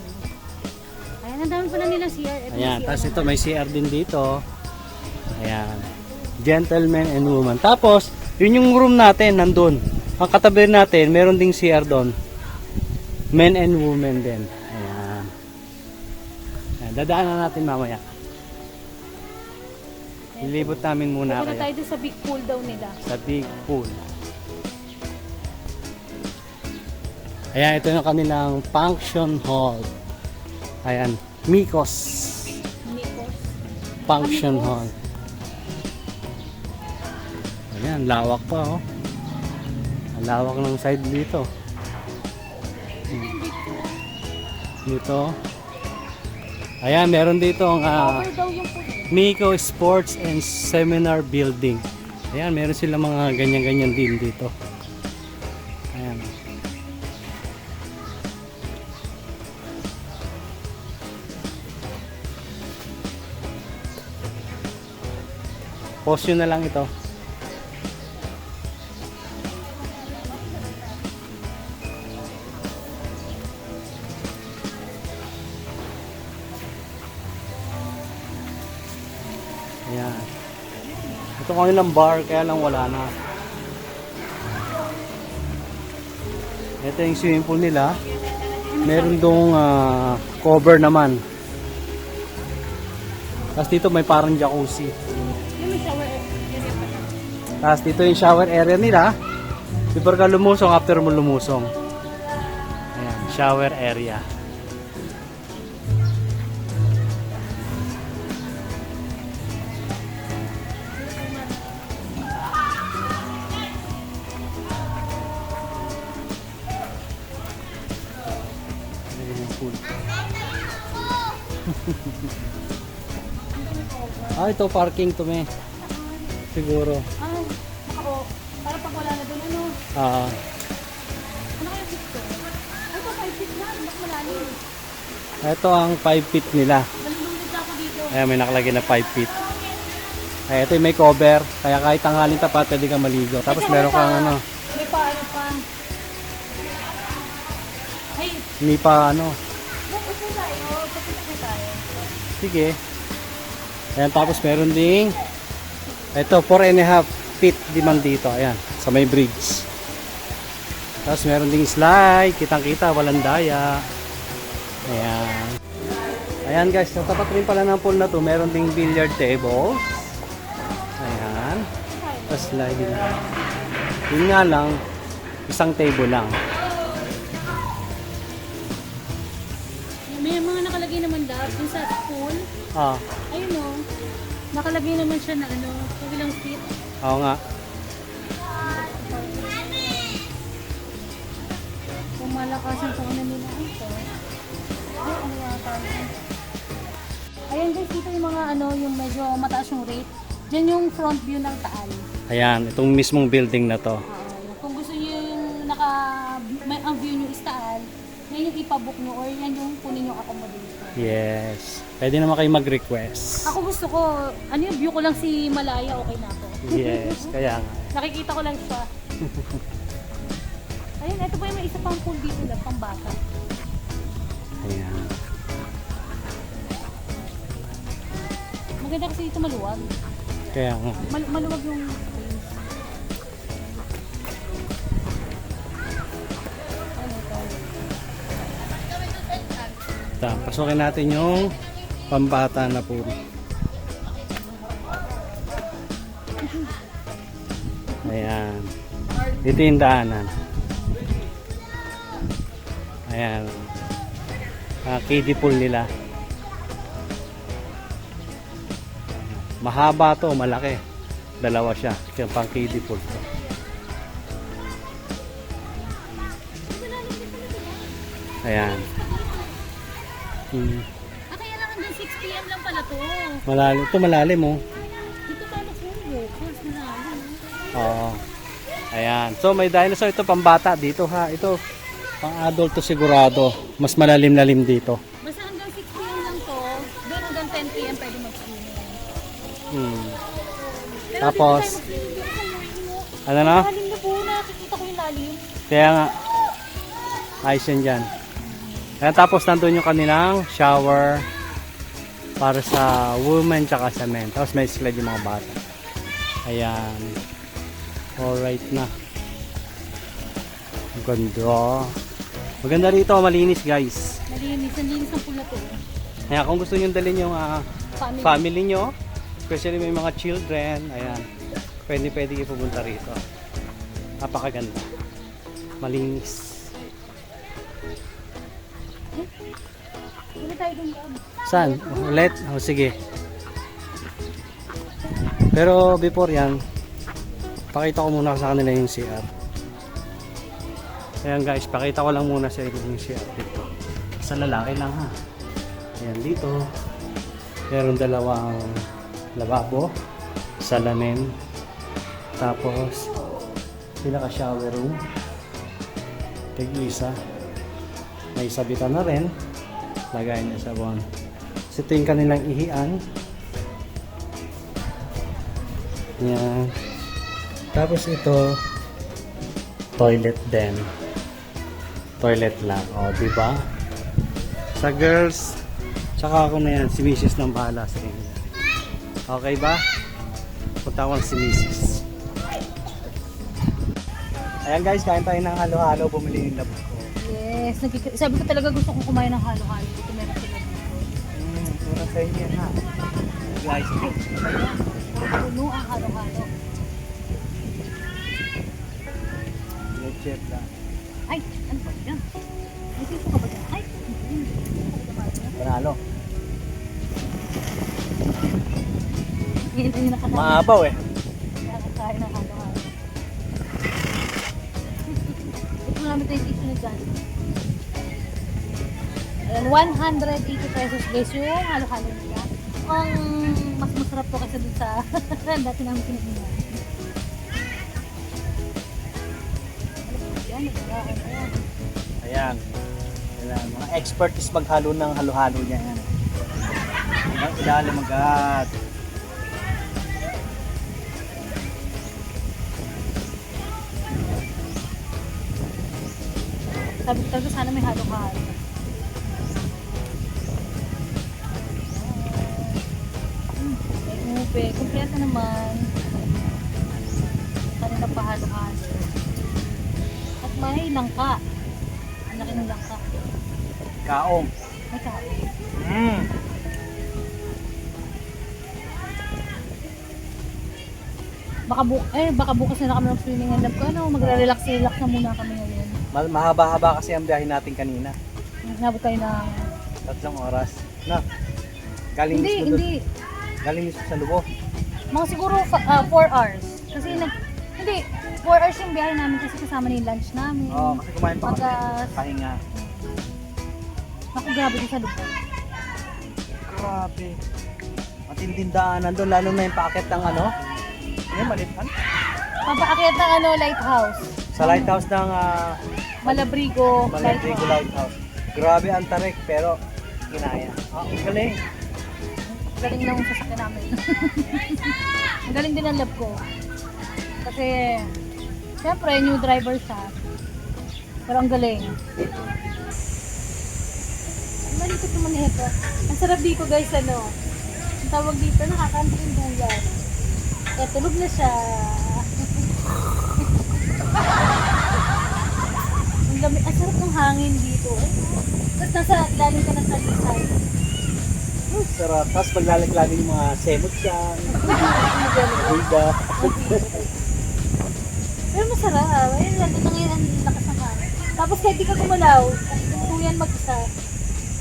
Ayan, ang dami pala nilang CR. Ito Ayan, yung CR tapos ito naman. may CR din dito. Ayan. Gentleman and woman. Tapos, yun yung room natin, nandun. Ang katabi natin, meron ding CR doon. Men and women din. Ayan. Ayan, dadaanan natin mamaya. Ilibot namin muna Pupunta tayo kayo dun sa big pool daw nila. sa big pool. Ayan, ito yung kanilang function hall. Ayan, Mikos Nikos. Function Hall. Ayan, lawak pa oh. Ang lawak ng side dito. Dito. Ayan, meron dito ang Power daw yung pool. Miko Sports and Seminar Building. Ayan, meron sila mga ganyan-ganyan din dito. Ayan. Post yun na lang ito. Ayan. Ito kanilang bar, kaya lang wala na. Ito yung swimming pool nila. Meron dong cover naman. Tapos dito may parang jacuzzi. Yung may shower area pa. Tapos dito yung shower area nila. Before ka lumusong, after mo lumusong. Ayan, shower area. Ayan yung pool. Ito parking to me. Siguro. Ay, ako. Para pag wala na doon, ano? Ano kaya dito? Ay, ito 5 feet na. Mas malalim. Ito ang 5 feet nila. Nalulungkot ako dito. Ayan, may nakalagay na 5 feet. Ay, ito yung may cover. Kaya kahit tanghalin tapat, pwede ka maligo. Tapos Ito, meron may kang pa- ano, May pa, ano pa. Ay, hindi pa ano. bukas na tayo. Papunta na tayo. Sige. Ayan, tapos meron ding ito, 4.5 feet diman dito. Ayan, sa may bridge. Tapos meron ding slide. Kitang-kita, walang daya. Ayan. Ayan guys, sa tapat rin pala ng pool na to, meron ding billiard table. Ayan. Tapos slide din. Yun nga lang, isang table lang. May mga nakalagay naman daw. Yung sa pool. Ah, Ayun o. Nakalagay naman siya na ano. Kung ilang feet. oo nga. Kung malakasan sa ano nila. Ito. Ay, ano yata yun. Ayan guys, dito yung mga ano, yung medyo mataas yung rate. Diyan yung front view ng Taal. Ayan, itong mismong building na to. Kung gusto niyo yung may ang view niyo is taal, yan yung ipabook niyo or yan yung kunin yung accommodation. Yes. Pwede naman kayo mag-request. Ako gusto ko, ano yung view ko lang si Malaya, okay na ako. Yes, kaya nga. Nakikita ko lang siya. Ayun, ito pa yung may isa pang pool dito lang, pang bata. Ayan. Maganda kasi dito maluwag. Kaya nga. Maluwag yung place. Ano ito? Pasukin natin yung pambata na pool. Ayan. Dito yung daanan. Ayan. Kiddie pool nila. Mahaba to, malaki. Dalawa siya. Kaya pang kiddie pool to. Ayan. Kaya lang hanggang 6 PM lang pala to. Malalim. Ito malalim oh. Dito tayo mag-swim. Course na lang. Oo. Ayan. So may dinosaur ito pambata dito ha. Ito pang adult to sigurado. Mas malalim-lalim dito. Basta hanggang 6 PM lang to. Doon hanggang 10 PM pwede mag-swim. Pero Tapos, dito tayo mag-swim. ano na? Lalim na po. Nakikita ko yung lalim. Kaya nga. Ayos yan dyan. Ayan, tapos nandun yung kanilang shower para sa women tsaka sa men. Tapos may slide yung mga bata. Ayan. Alright na. Ang ganda. Maganda rito, malinis guys. Malinis. Ang linis ng pool na to. Kaya kung gusto nyo dalhin yung Family. family nyo, especially may mga children, ayan, pwede kayo pumunta rito. Napakaganda. Malinis. Hindi tayo dun ba? Saan? Ulit? O sige. Pero before yan, pakita ko muna sa kanila yung CR. Ayan guys, pakita ko lang muna sa inyo yung CR dito. Sa lalaki lang ha. Ayan dito. Meron dalawang lababo, salamin, tapos pinaka shower room. Tig-isa. May sabitan na rin. Lagay niya sa bon. So, ito yung kanilang ihian. Yan. Tapos ito, toilet din. Toilet lang. O, diba? Sa girls, tsaka ako na yan, si Mrs. nang bahala sa inyo. Okay ba? Punta ko lang si Mrs. Ayan guys, kain tayo ng halo-halo. Bumili yung labo ko. Yes. Sabi ko talaga gusto kong kumain ng halo-halo. Dito meron sila dito. Muna sa inyo yan ha. Guys, Puno ang halo-halo. check lang. Ay, ano ba yan? May siso ka ba dyan? Ay, Panalo. hindi yung nakakain. Maabaw eh. Nakakain ng halo-halo. Ito namin tayo siso na dyan. Ayan, 180 pesos guys yung halo-halo nila. Ang mas masarap to kasi dun sa dati namin kinagina. Ayan, ayan. Ayan. Ayan. Mga expert is maghalo ng halo-halo niya. Ayan. Hanggang ilalim agad. Sabi ko talaga sana may halo-halo. May ube. Kumpleto naman. Kanina pa halo-halo. At may langka. Ang laki ng langka. Kaong. May kain. Baka bukas na kami ng swimming and ko. Ano, magre-relax na muna kami ngayon. Mahaba-haba kasi ang biyahe natin kanina. Nabot tayo ng... 3 oras. Na. Galing Hindi, mismo doon. hindi. Galing mismo sa Lubo. Mga siguro 4 hours. Kasi hindi, 4 hours yung biyahe namin kasi kasama na yung lunch namin. Oo, kasi kumain pa kami. Pagkas, Pahinga. naku, grabe din sa lugar. Grabe. Matinding daanan doon, lalo na yung packet ng ano, Yan, maliit man. Papaakyat ng ano, lighthouse. Sa lighthouse ng Malabrigo Malabrigo Lighthouse. Grabe ang tarik pero kinaya. Ang galing. Galing lang yung sasakyan namin. Ang galing din ang love ko. Kasi, syempre, new driver siya. Pero ang galing. Malikot naman ito. Ang sarap dito guys, ano. Ang tawag dito, nakakanto yung duyan. Kaya tulog na siya. Ang lamig. Ang sarap ng hangin dito. Tapos nasa ilalim ka ng talisay. Sarap. Tapos paglalaglagan yung mga semot dyan. Riga. Pero masarap. Ayun, nandun na ngayon ang lakas ng hangin. Tapos kahit di ka gumalaw, kung tuyan mag-isa,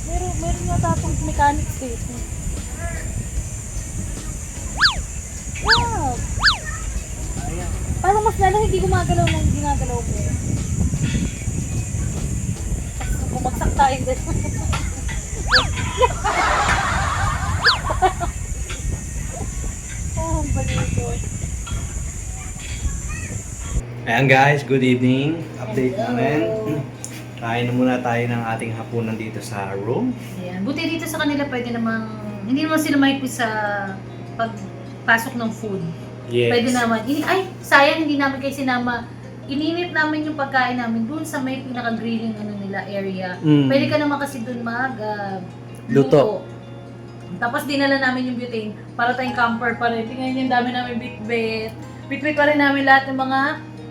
meron nga tapong mechanic station. Wow! Ayan. Parang mas lalo hindi gumagalaw na hindi gumagalaw ko. Tapos bumagsak tayo din. Oh, ang balikot. Ayan guys, good evening. Update namin. Kain na muna tayo ng ating hapunan dito sa room. Ayan. Buti dito sa kanila pwede namang, hindi naman sila mahigpit sa pagpasok ng food. Yes. Pwede naman. Ay, sayang hindi namin kayo sinama. Ininit namin yung pagkain namin dun sa may pinaka-grilling ano nila area. Mm. Pwede ka naman kasi dun Luto. Tapos dinala namin yung butane para tayong camper pa rin. Tingnan yung dami namin bitbit. Bitbit pa rin namin lahat ng mga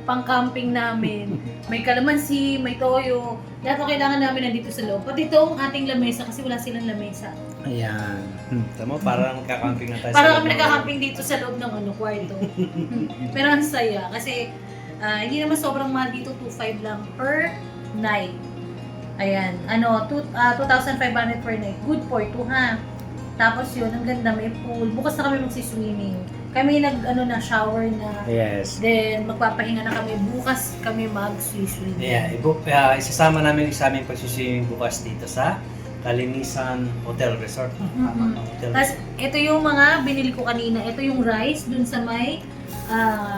pang-camping namin. May kalamansi, may toyo. Lahat ng kailangan namin nandito sa loob. Pati itong ating lamesa kasi wala silang lamesa. Ayan. Tama, parang nagka-camping na tayo Parang loob kami ng- nagka-camping dito sa loob ng kwarto. Pero ang saya kasi hindi naman sobrang mahal dito, 2,500 lang per night. Ayan, 2,500 per night. Good for 2 ha. Tapos yun, ang ganda, may pool. Bukas na kami magsiswimming. Kami na shower na. Yes. Then magpapahinga na kami. Bukas kami mag-swimming. Yeah, isasama namin sa aming pagsiswimming bukas dito sa Kalinisan Hotel Resort. Mhm. Hotel Tapos ito yung mga binili ko kanina. Ito yung rice dun sa may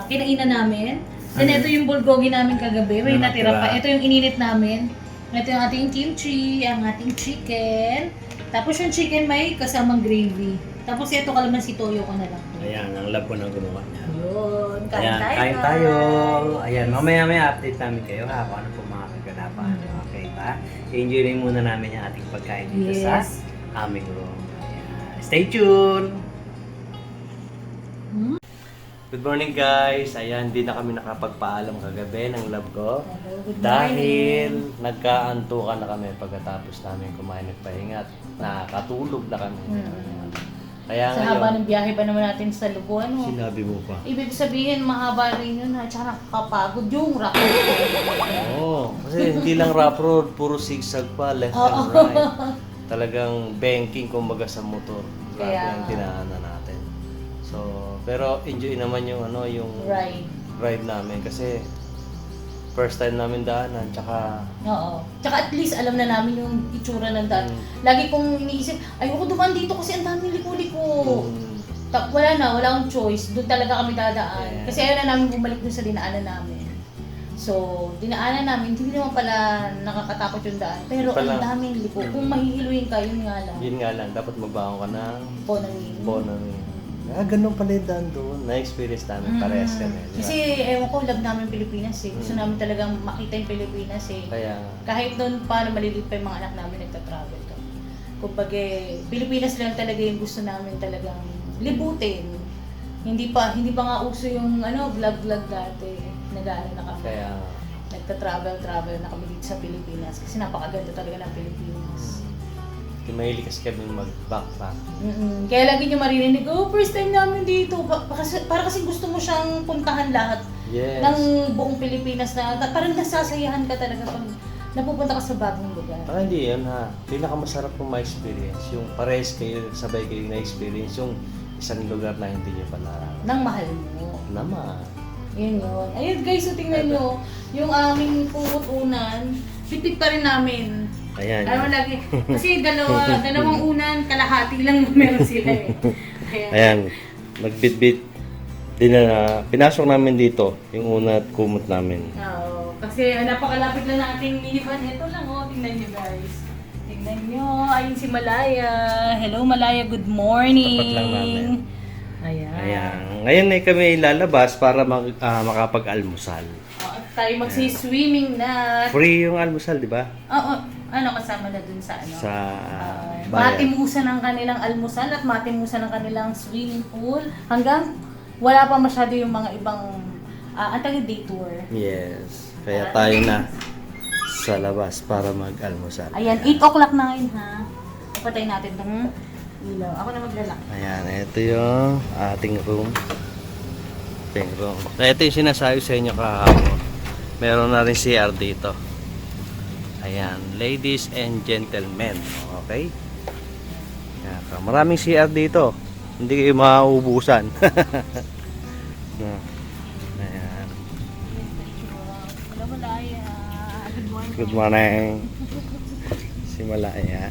kinainan namin. Then ito yung bulgogi namin kagabi. May Na natira pa. natira. Ito yung ininit namin. Ito yung ating kimchi, ang ating chicken. Tapos yung chicken may kasamang gravy. Tapos ito kalamansi toyo ko na lang. Ayan, ang love ko na gumawa niya. Yun, kain Ayan, tayo. kain tayo. guys. Ayan, mamaya update namin kayo ha kung ano po mga kaganapan. Okay ba? I-enjoy rin muna namin yung ating pagkain dito sa Yes. aming room. Ayan. Stay tuned! Good morning guys! Ayan, hindi na kami nakapagpaalam kagabi ng love ko. Good Dahil nagkaantukan na kami pagkatapos namin kumain at pahinga at nakatulog na kami. Kaya Sa haba ng biyahe pa naman natin sa Lugo, ano? sinabi mo pa. Ibig sabihin, mahaba rin yun ha. Tsaka nakakapagod yung rock. Oo, kasi hindi lang rough road, puro zigzag pa, left and right. Talagang banking kumbaga sa motor. Grabe Kaya- ang dinaanan natin. So, pero enjoy naman yung yung Right. ride namin kasi first time namin daanan, tsaka Oo. Tsaka at least alam na namin yung itsura ng daan. Mm. Lagi kong iniisip, ayoko dumaan dito kasi ang daming liko-liko. Wala akong choice. Doon talaga kami dadaan. Yeah. Kasi ayaw na namin bumalik dun sa dinaanan namin. So, dinaanan namin, hindi naman pala nakakatakot yung daan. Pero Pala. ang daming liko. Kung mahihiluin ka, yun nga lang. yun nga lang, dapat magbaon ka ng Bonangin. bonami. Ganun pala yung daan doon. Na-experience namin, parehas kami. di ba? Kasi ewan ko, love namin Pilipinas eh. Gusto namin talagang makita yung Pilipinas eh. Kaya, Kahit doon pa na maliliit pa yung mga anak namin nagta-travel to. Kumbaga, Pilipinas lang talaga yung gusto namin talagang libutin. Hindi pa nga uso yung vlog dati. Nag-ano na kami. kaya, Nagta-travel na kami dito sa Pilipinas. Kasi napakaganda talaga ng Pilipinas. mahilig kasi kami mag-backpack. Kaya lagi nyo maririnig, first time namin dito. Para kasi gusto mo siyang puntahan lahat Yes. ng buong Pilipinas na parang nasasayahan ka talaga pag napupunta ka sa bagong lugar. Parang hindi yun ha. Pinakamasarap kong ma-experience. Yung pares kayo, sabay kayo na-experience yung isang lugar na hindi nyo pa nararating. Nang mahal mo. Naman. Yun yun. Ayun guys, so tingnan nyo, yung aming pungot-unan, pitpit pa rin namin. Ayan. Alam mo lagi, kasi dalawang unan, kalahati lang meron sila eh. Ayan. Ayan. Magbit-bit. Pinasok namin dito, yung una at kumot namin. Oo, kasi napakalapit lang ng ating minivan. Ito lang oh, tingnan nyo guys. Tingnan nyo, ayun si Malaya. Hello Malaya, good morning. Tapat lang namin. Ayan. Ayan. Ngayon ay kami lalabas para makapag-almusal. At tayo magsi-swimming na. Free yung almusal, di ba? Oo, ano kasama na dun sa ano? Sa bayan. Matimusan ng kanilang almusal at matimusan ng kanilang swimming pool. Hanggang wala pa masyado yung mga ibang day tour. Yes. Kaya tayo na sa labas para mag-almusal. Ayan, 8 o'clock na ngayon ha. Papatay natin itong ilaw. Ako na maglalak. Ayan, ito yung ating room. Ating room. Ito yung sinasabi sa inyo kahapon. Meron na rin CR dito. Ayan, ladies and gentlemen. Okay? Ayan, maraming CR dito. Hindi kayo mauubusan. Ayan. Hello Malaya. Good morning. Good morning. Si Malaya.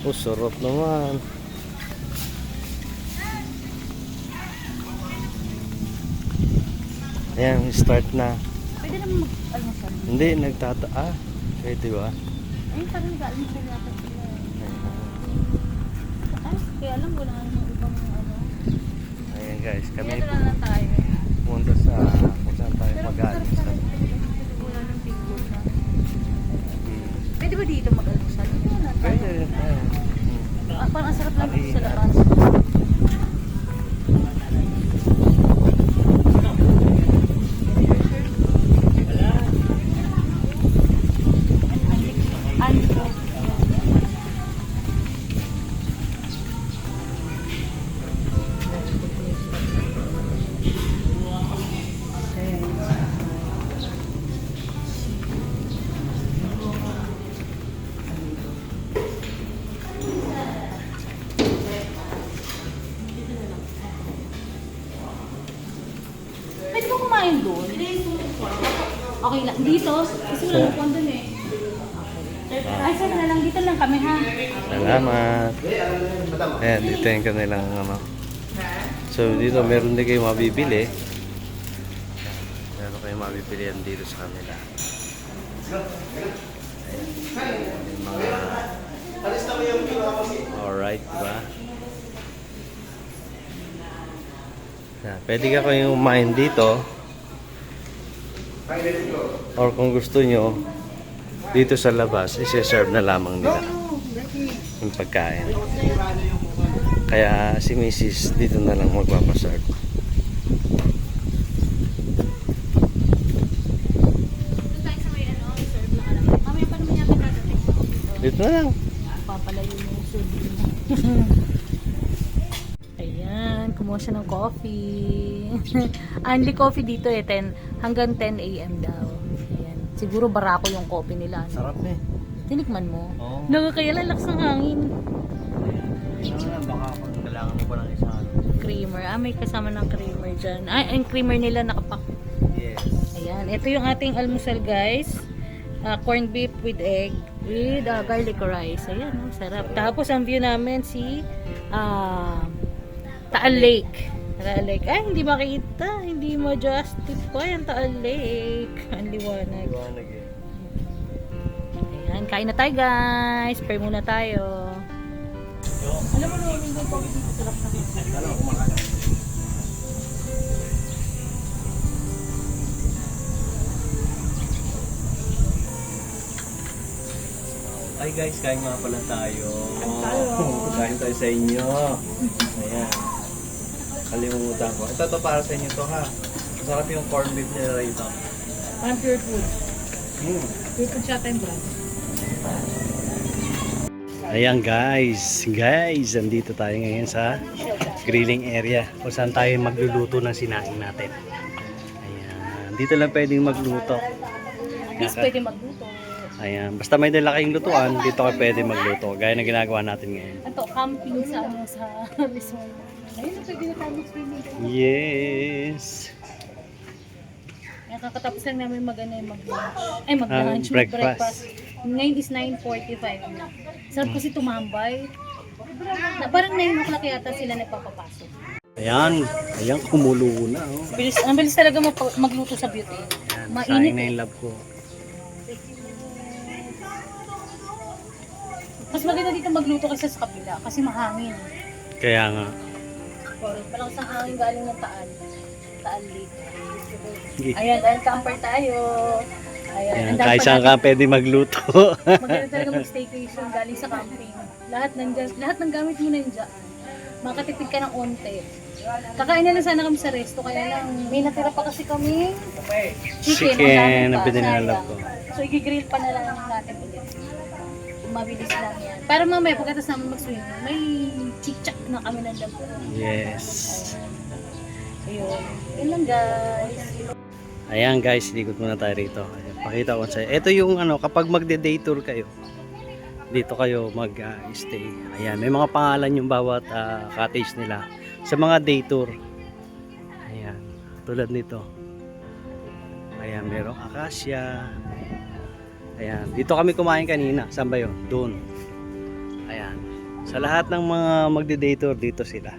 Oh, sarap naman. Ayan, start na. Pwede naman mag-almusal. Hindi, pwede ba? Ayun, parang nag-almusal yata sila. Ay, kaya alam ko lang yung ibang ano. Ayan guys, kami Kaya na lang tayo. pumunta sa kung saan tayo mag-almusal. Wala ng tingkol na. Pwede ba dito mag-almusal? Dito na tayo. Pwede. Parang ang sarap lang dito sa labas. Pwede ba kumain doon? Okay lang. Dito? Kasi wala na doon eh. Ay, sana na lang. Dito lang kami ha. Salamat. Ayan, dito yung kanilang ano. So, dito meron din kayo mabibili. Meron kayo mabibili yan dito sa kanila. Ayan, yung mga... Alright, diba? Ayan, pwede ka kayong kumain dito. Or kung gusto nyo, dito sa labas, isi-serve na lamang nila yung pagkain. Kaya si Mrs. dito na lang magpapaserve. Doon tayo sa may ano, serve na alam. Mamaya pa naman yata dadating. Dito na lang. Papalayo yung serve mo. Ayan, kumuha siya ng coffee. Only coffee dito eh, 10 hanggang 10 a.m. daw. Ayan. Siguro barako yung coffee nila. No? Sarap eh. Tinikman mo? Oo. Kaya lalakas ng hangin. Baka kung kailangan mo pa ng isang Creamer. May kasama ng creamer dyan. Ang creamer nila nakapak. yes. Ayan. Ito yung ating almusal guys. Corned beef with egg with garlic rice. Ayan, sarap. Tapos ang view namin si Taal Lake. Taal Lake. Ay, hindi makita. Hindi mo justify ang Taal Lake. Ang liwanag. Liwanag eh. Ayan, kain na tayo guys. Pray muna tayo. Alam mo na, yung coffee dito sarap na. Ay guys, kain nga pala tayo. tayo. Kain tayo sa inyo. Ayan. Kalimutan ko. Ito para sa inyo to ha. Masarap yung corned beef nila rito. Parang pure food. Mm. Pure food siya tayong brand. Ayan guys, andito tayo ngayon sa grilling area kung saan tayo magluluto ng sinaing natin. Ayan, dito lang pwedeng magluto. Please, pwede magluto. Ayan, basta may dala kayong lutuan, dito ka pwede magluto. Gaya na ginagawa natin ngayon. Ito, camping sa resort. Ayun, pwede na tayo mag-swimming. Yes! Nakakatapos lang namin mag-lunch. Ay, mag-lunch, breakfast. mag-breakfast. Ngayon is 9:45 na. Sarap kasi tumambay. Parang 9 o'clock yata sila nagpapapasok. Ayan, ayan, kumulo na. Oh. Ang bilis talaga magluto sa beauty. Ayan, Mainit sayang na eh. yung love ko. Mas maganda dito magluto kaysa sa kabila kasi mahangin. Kaya nga. Malakas ang hangin galing ng Taal. Taal Lake. Sige. Ayan, dahil camper tayo. Ayan, Ayan, ang dami kahit pa saan natin- ka pwede magluto. Maganda talaga mag-staycation galing sa camping. Lahat ng gamit mo nandiyan. Makatipid ka ng onte. Kakain na lang sana kami sa resto, kaya lang may natira pa kasi kami chicken Chicken na pa, binili ng sayang. love ko. So i-grill pa na lang natin ulit. Mabilis lang yan. Para mamaya pagkatapos namin mag-swim, may chick-chack na kami ng love ko. Yes. Ayun. Yun lang guys. Ayan guys, likod muna tayo rito. Ayan, pakita ko sa ito yung ano, kapag magde-day tour kayo, dito kayo mag-stay. Ayan, may mga pangalan yung bawat cottage nila sa mga day tour. Ayan, tulad nito. Ayan, merong acacia. Ayan, dito kami kumain kanina. Saan ba yun? Doon. Ayan. Sa lahat ng mga magde-day tour, dito sila.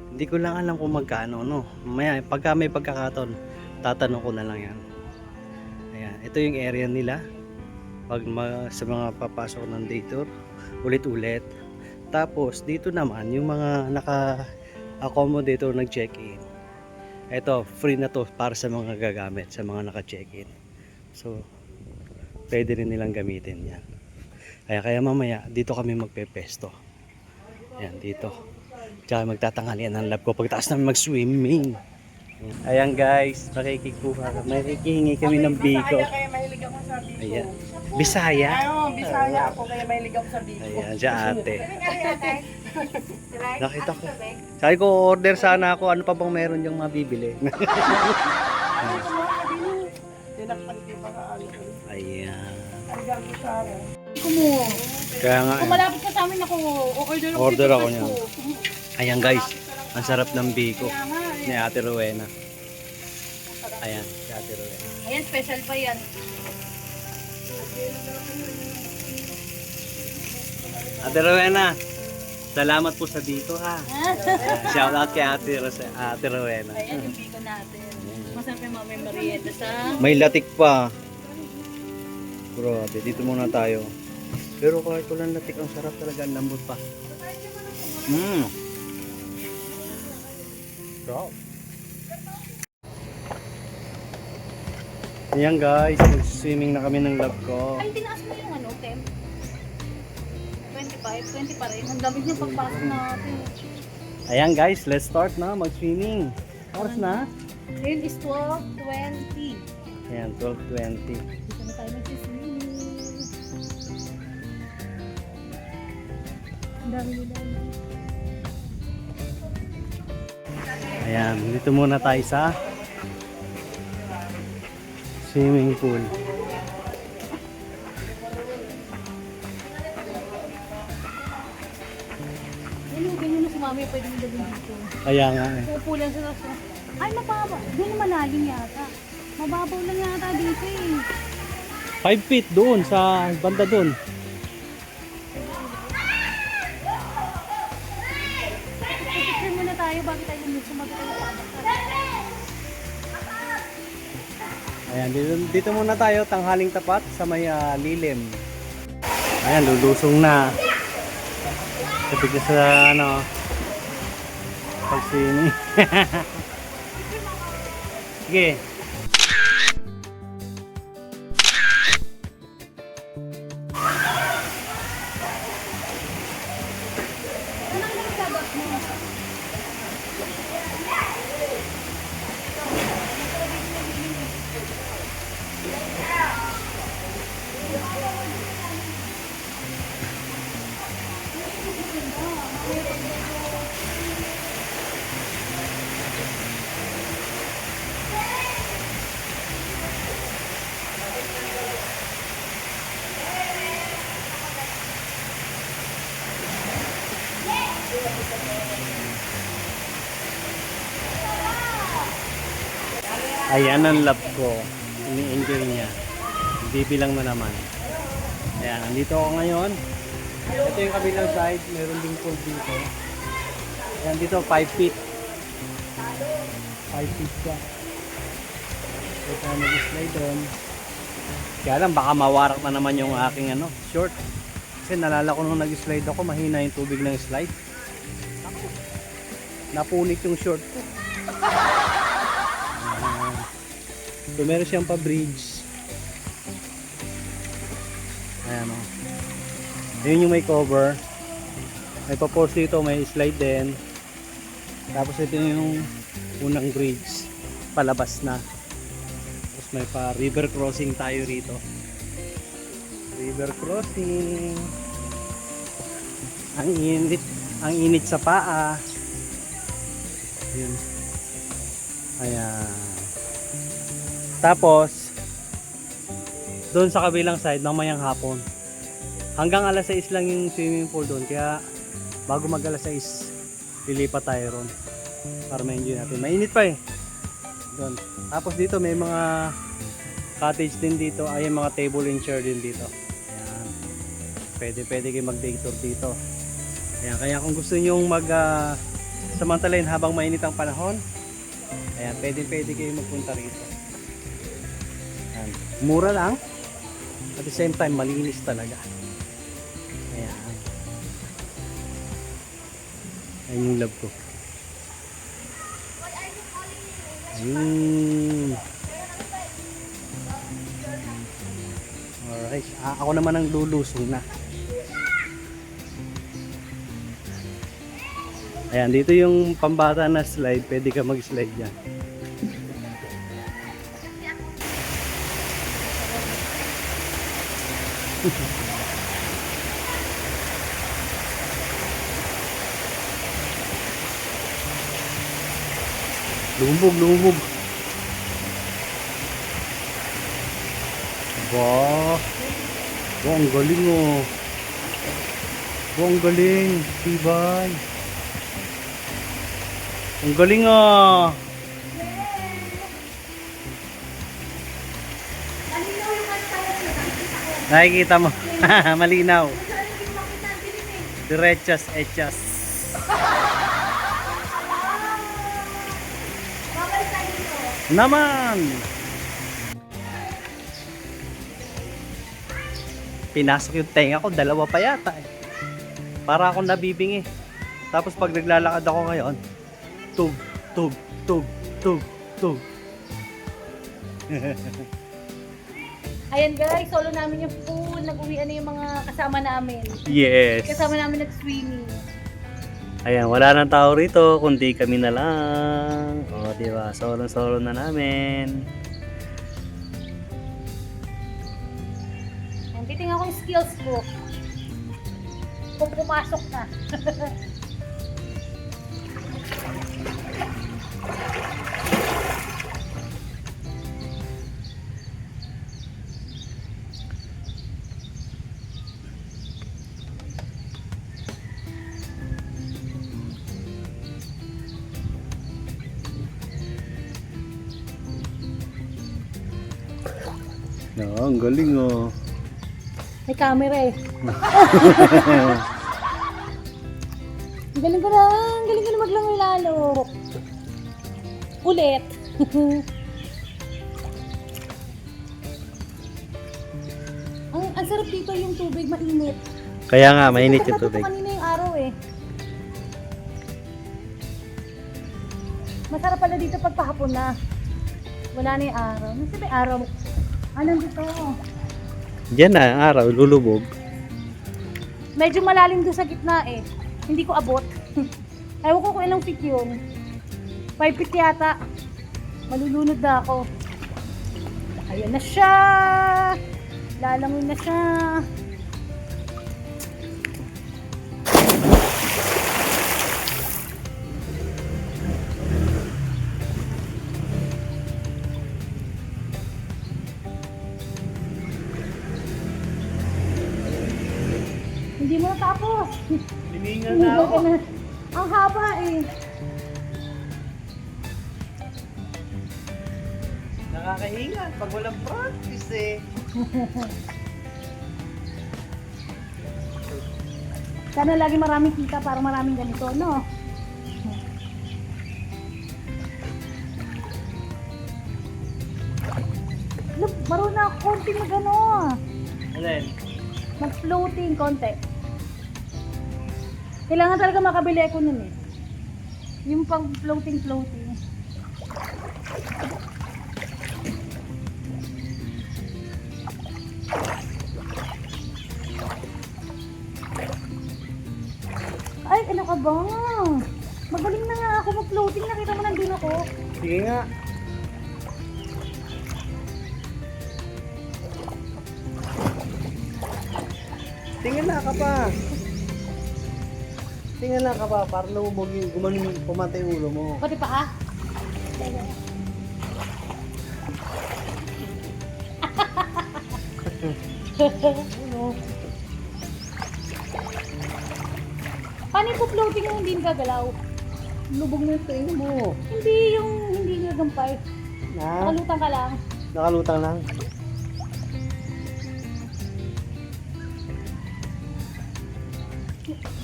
Hindi ko lang alam kung magkano, no? Mamaya, pagka may pagkakataon, tatanong ko na lang yan. Ayan, ito yung area nila. Pag sa mga papasok ng day tour, ulit-ulit. Tapos, dito naman, yung mga naka-accommodator nag-check-in. Ito, free na to para sa mga gagamit, sa mga naka-check-in. So, pwede rin nilang gamitin yan. Kaya mamaya, dito kami magpepesto. Ayan, dito. Tsaka magtatanghalian ng lab ko pagkatapos namin mag-swimming. Ayan guys, makikikuha. Makikihingi kami ng biko. Kaya mahilig ako sa biko. Ayan. Bisaya. Oo, Bisaya ako kaya mahilig ako sa biko. Ayan, siya ate. Nakita ko. Sabi ko, order sana ako. Ano pa bang meron yung mabibili? Dinakpan ko pa kaano. Ayan. Ang gago sa akin. Kumo. Kaya nga. Kung malapit ka sa amin ako, order ako. Order dito ako sa niyan. ko. Ayan guys, ang sarap ng biko Kaya nga eh. ni Ate Rowena. Ayan, si Ate Rowena. Ayan, special pa yan. Ate Rowena, salamat po sa biko ha. Shout out kay Ate Rowena. Ayan yung biko natin. Masarap yung mamay merienda sa... May latik pa. Grabe, dito muna tayo. Pero kahit walang latik, ang sarap talaga, ang lambot pa. Wow. Ayan guys, mag-swimming na kami ng love ko. Ay, tinaas mo yung ano, Tem? 20 pa rin. Ang dami niya pagpasok natin. Ayan guys, let's start na mag-swimming. Oras na? Ngayon is 12:20. Ayan, 12:20. Dito na tayo mag-swimming. Ang dami nila. Ayan, dito muna tayo sa swimming pool. Ganyan na si Mami, pwede mo dalhin dito. Kaya nga eh. Pupulan sa taas. Ay, mababa. Doon na malalim yata. Mababaw lang yata dito eh. 5 feet doon sa banda doon. Picture muna tayo bago tayo lumis. Sumagot tayo sa Ayan, dito muna tayo, tanghaling tapat sa may lilim. Ayan, lulusong na. Kapit na sa ano, pag-swimming. Sige. Ayan ang love ko. Ini-enjoy niya. Bibilang na naman. Ayan, nandito ako ngayon Ito yung kabilang side, meron ding pool dito. Ayan dito, 5 feet. 5 feet siya. Ito na mag-slide doon. Kaya lang, baka mawarak na naman yung aking short. Kasi nalala ko nung nag-slide ako, mahina yung tubig ng slide. Napunit yung short ko. So meron siyang pa-bridge. Ayan o. Ayun yung may cover. May pa-post dito, may slide din. Tapos ito yung unang bridge. Palabas na. Tapos may pa-river crossing tayo rito. River crossing. Ang init sa paa. Ayun. Ayan. Tapos doon sa kabilang side mamayang hapon. Hanggang alas 6 lang yung swimming pool doon. Kaya bago mag alas 6 lilipat tayo ron para ma-enjoy natin. Mainit pa eh. Doon. Tapos dito may mga cottage din dito. Ay mga table and chair din dito. Ayan. Pwede kayo mag-day tour dito. Ayan. Kaya kung gusto nyo samantalayin habang mainit ang panahon, ayan, pwede kayo magpunta rito. Ayan. Mura lang. At the same time, malinis talaga. Ayan. Ayan yung love ko. Alright. Ako naman ang lulusong na. Ayan, dito yung pambata na slide. Pwede ka mag-slide dyan. Lumubog. Wow, ang galing oh. Ang galing. Tibay. Ang galing ah. Nakikita mo. Malinaw. Direchas, echas. Naman. Pinasok yung tenga ko, dalawa pa yata eh. Para akong nabibingi. Tapos pag naglalakad ako ngayon, tug. Ayan guys, solo namin yung pool. Nag-uwian na yung mga kasama namin. Yes. Kasama namin nag-swimming. Ayan, wala nang tao rito, kundi kami na lang. O, diba? Solo na namin. Ayan, titingnan ko yung skills ko. Kung pumasok na. Ang galing oh. May camera eh. Ang galing ko na maglangoy lalo. Ulit. ang sarap dito yung tubig, mainit. Kaya nga, mainit yung tubig. Kanina yung araw eh. Masarap pala dito pagpahapon na. Wala na yung araw. Nasa may araw. Anong dito? Diyan na ang araw, lulubog. Medyo malalim doon sa gitna eh. Hindi ko abot. Ewan ko kung ilang feet yun. 5 feet yata. Malulunod na ako. Ayan na siya. Lalangoy na siya. Hindi mo natapos. Hiningal na ako. Ang haba eh. Nakakahinga pag walang practice eh. Sana lagi maraming kita para maraming ganito, no? Look, marunong na konti mag ano. Alin? Mag-floating konti. Kailangan talaga makabili ako nun eh. Yung pang floating. Ay, ano ka ba? Magaling na nga ako mag-floating. Nakita mo nandun ako. Sige nga. Tingnan na ka pa. Tingnan na ka pa para lumubog yung pumatay yung ulo mo. Pati pa ha? Paano yung floating yung hindi gagalaw? Lubog na yung tayo mo. Hindi yung hindi gagampay. Na? Nakalutang ka lang. Nakalutang lang.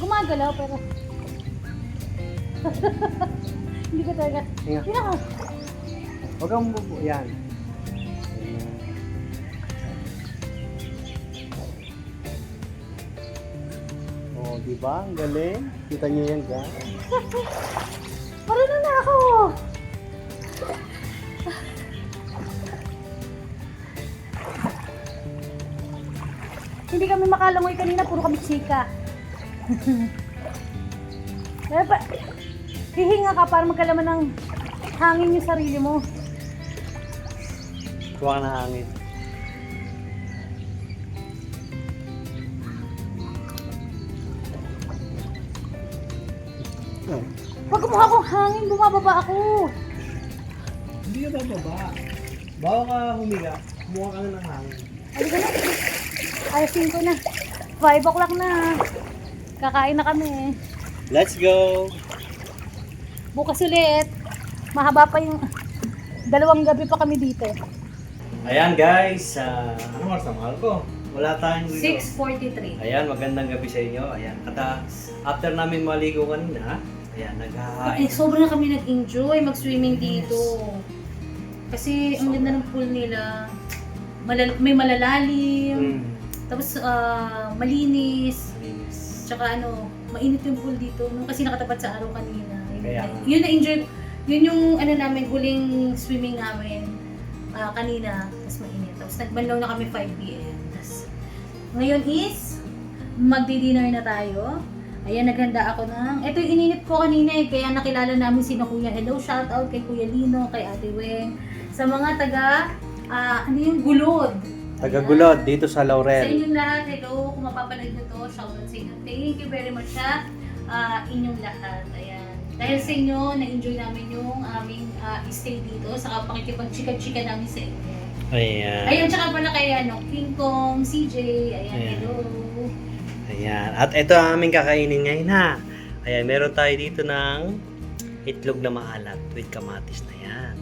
Gumagalaw pero hindi ko talaga. Hinga. Hindi ako. Huwag kang bubo. Yan. Oh, di ba? Ang galing. Kita niyo yan, guys. Marunong na ako. Hindi kami makalangoy kanina, puro kami chika. Kaya pa, hihinga ka para magkalaman ng hangin yung sarili mo. Kuha ka ng hangin. Pag kumuha akong hangin, bumababa ako. Hindi ka bababa. Bawa ka humiga, kumuha ka na ng hangin. Halika na. Ayusin ko na. 5 o'clock na. Kakain na kami. Let's go! Bukas ulit. Mahaba pa yung 2 gabi pa kami dito. Ayan guys, ano oras na mahal ko? Wala tayong dito. 6:43. Ayan, magandang gabi sa inyo. Ayan, after namin maligo kanina, ayan, naghahain. Sobrang na kami nag-enjoy mag-swimming dito. Kasi ang ganda ng pool nila. May malalalim. Tapos malinis. Linis. Tsaka mainit yung pool dito. Nung kasi nakatapat sa araw kanina. Kaya. Yun na-enjoy. Yun yung namin, huling swimming namin kanina. Tapos mainit. Tapos nagbanlaw na kami 5 p.m. Tapos ngayon is magdi-dinner na tayo. Ayan, naghanda ako ng... Ito yung ininit ko kanina eh. Kaya nakilala namin sino Kuya. Hello, shout out kay Kuya Lino, kay Ate Weng. Sa mga taga, ano yung Gulod. Taga-Gulod, dito sa Sa Laurel. inyong lahat, hello, kung mapapanood nyo to, shoutout sa inyo. Thank you very much sa inyong lahat. Ayan. Dahil sa inyo, na-enjoy namin yung aming stay dito, saka pakikipag-chika-chika namin sa inyo. Ayan. Ayun, tsaka pala kay King Kong, CJ, ayan, Ayan. hello. Ayan. At ito ang aming kakainin ngayon ha. Ayan, meron tayo dito ng itlog na maalat with kamatis na yan.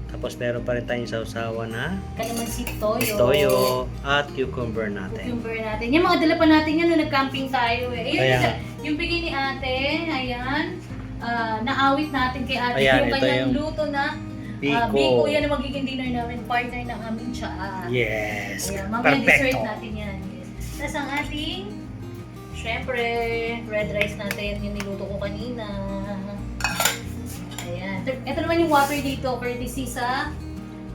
Tapos meron pa rin tayong sausawa na Kalamansi toyo. toyo at cucumber natin. Cucumber natin. Yung mga dala pa natin yan nung nag-camping tayo eh. Ayun, Ayan. yung bigay ni ate, ayan. Naawit natin kay ate. Ayan, yung ito kanyang yung luto na Biko. Biko. Yan ang magiging dinner namin. Partner ng aming tsaa. Yes. Ayan, mamaya dessert Perfecto. natin yan. Yes. Tapos ang ating, syempre, red rice natin. Yung niluto ko kanina. Ayan. Ito naman yung water dito. Courtesy sa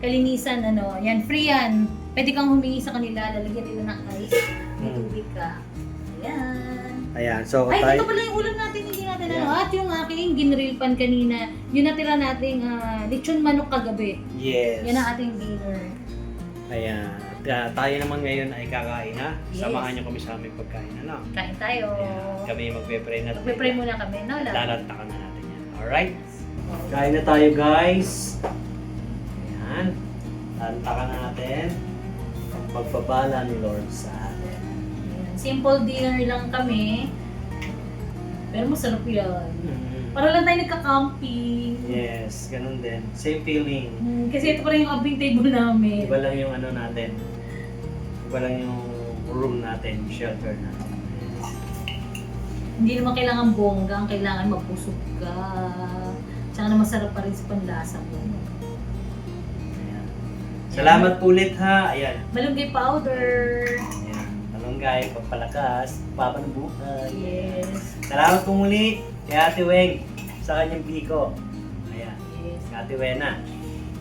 kalinisan. Yan, free yan. Pwede kang humingi sa kanila. Lalagyan nila ng ice. May tubig ka. Ayan. Ayan, so Ay, tayo... ito pala yung ulam natin. Hindi natin Yeah. At yung aking ginrill pan kanina. Yung natira nating lechon manok kagabi. Yes. Yan ang ating dinner. Ayan. At, tayo naman ngayon ay kakain ha. Yes. Samahan niyo kami sa aming pagkain. Ano? Kain tayo. Ayan. Kami magpe-pray na. Magpe-pray muna kami. No, love? Lalantakan na natin yan. Alright? Kain na tayo guys. Ayan. Lalantakan na natin. Pagpapala ni Lord sa atin. Ayan. Simple dinner lang kami. Pero masarap yan. Para lang tayo nagka-camping. Yes, ganun din. Same feeling. Kasi ito pa rin yung camping table namin. Iba lang yung ano natin. Iba lang yung room natin, shelter natin. Hindi naman kailangan bongga, ang kailangan mabusog ka. Tsaka na masarap pa rin sa panlasa mo. Ayan. Salamat po ulit ha. Ayan. Malunggay powder. Ayan. Malunggay, pagpalakas, papa ng buhay. Yes. Salamat po muli kay Ate Weng sa kanyang biko. Ayan. Yes. Kay Ate Wena.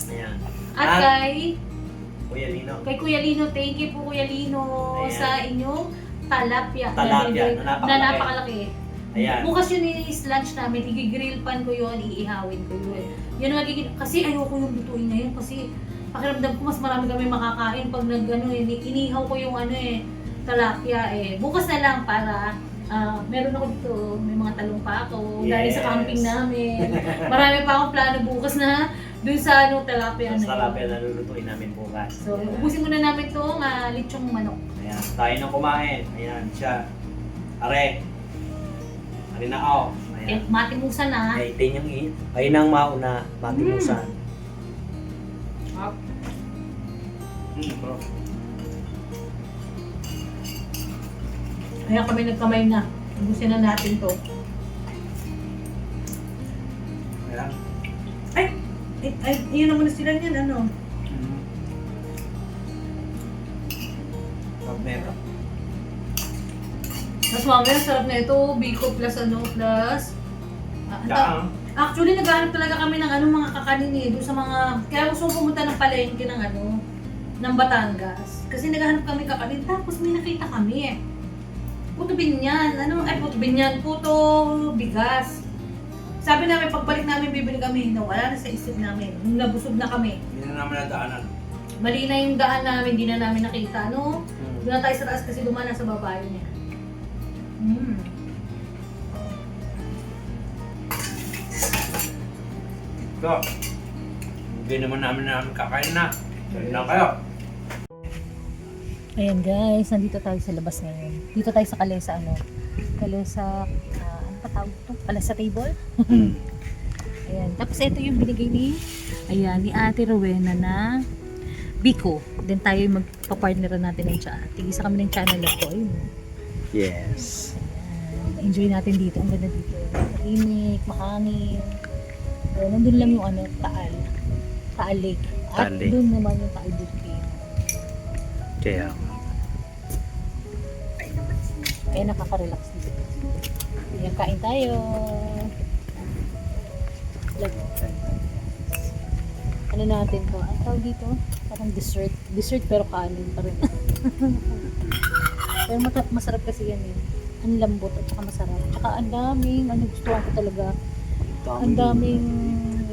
Ayan. At Kuya Lino. kay Kuya Lino, thank you po Kuya Lino Ayan. sa inyong talapia. Talapia, na napakalaki. Ayan. Bukas yun is lunch namin, i-grill pan ko yun, iihawin ko yun. Yun ang magiging, kasi ayoko yung lutuin ngayon kasi pakiramdam ko mas marami kami makakain pag inihaw ko yung talapia Bukas na lang para meron ako dito, may mga talong pa ako, galing sa Yes. camping namin. Marami pa akong plano bukas na dun sa talapia Sa na talapia yun. na lulutuin namin bukas. So, ubusin muna namin itong lechong manok. Ayan. Tayo nang kumain. Ayan siya. Are. Are na ako. Ayan. Matimusan na. Ay, yung ayun ang mauna, matimusan. Bro. Kaya kami nagkamay na. Ubusin na natin to. Ayan. Yun naman na sila niyan, ano? Pagmero. Mas mamaya, sarap na ito. Biko plus plus... Daang. Actually, naghahanap talaga kami ng mga kakanin doon sa mga... Kaya gusto ko pumunta ng palengke ng ng Batangas. Kasi naghahanap kami kakanin, tapos may nakita kami Puto binyan. Puto binyan. Puto bigas. Sabi namin, pagbalik namin, bibili kami. Wala na sa isip namin. Nabusog na kami. Hindi na namin nadaanan. Mali na yung daan namin, hindi na namin nakita, no? Doon na tayo sa taas kasi dumaan na sa babae niya. So, hindi naman namin kakain na. Sabi lang kayo. Ayan guys, nandito tayo sa labas ngayon. Dito tayo sa Kalesa, Kalesa, ano pa tawag ito? Kalesa table? Ayan, tapos ito yung binigay ni Ate Rowena na biko. Then tayo yung magpa-partner natin ng chat. Tigisa kami ng channel na to. Ayun. Yes. Ayan, enjoy natin dito. Ang ganda dito. Mainit, makangin. Ayan, nandun lang yung Taal Lake. At Taal Lake. doon naman yung Taal Volcano. Kaya. Kaya nakaka-relax dito. Ayan, kain tayo. Ano natin to? Ang tawag dito? Parang dessert. Dessert pero kanin pa rin. Pero masarap kasi yan Ang lambot at saka masarap. Tsaka ang daming, gustuhan ko talaga. Ang daming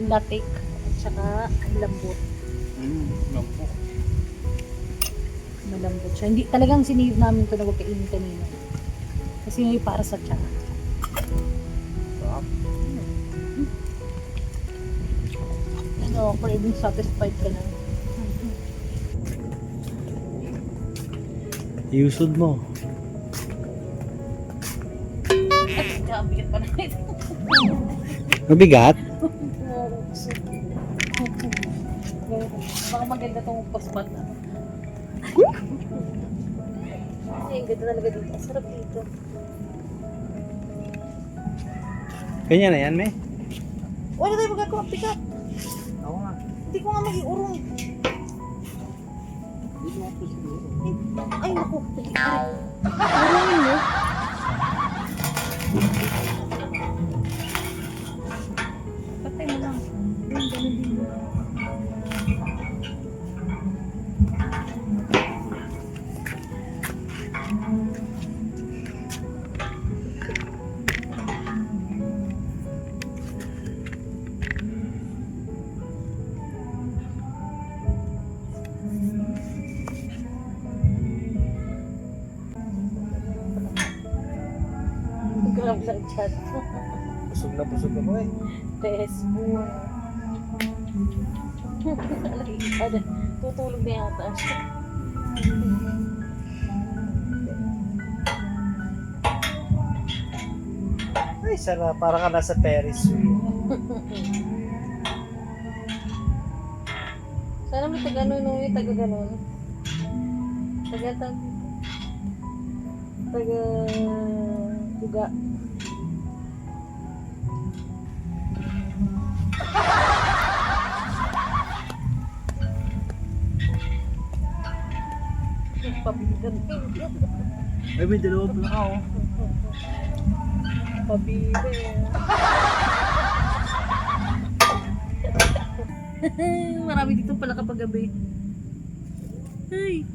latik at saka ang lambot. Lambot. Malambot siya. Hindi, talagang sinave namin ito na huwag kainin kanina. Kasi yung para sa tiyan. Craving satisfied ka na. Iusod mo. Ay, bigat pa na ito. Mabigat? Baka maganda itong paspat na. Ay, ang ganda talaga dito. Ang sarap dito. Ganyan na yan, me? Wala tayo magagawa. Pick up. Oo nga. Hindi ko nga mag-iurong. Ay, naku. Urongin mo. Patay mo lang. Ganun din mo. Grabe lang chat. Busog na ako eh. Facebook. Ano, tutulog na yata siya. Ay, sarap. Para ka nasa Ferris wheel. Sana may taga-ganon yung taga-ganon. Taga-tuga. Ay, may dalawa pala ka, oh. Pabibe. Marami dito pala kapag gabi. Ay.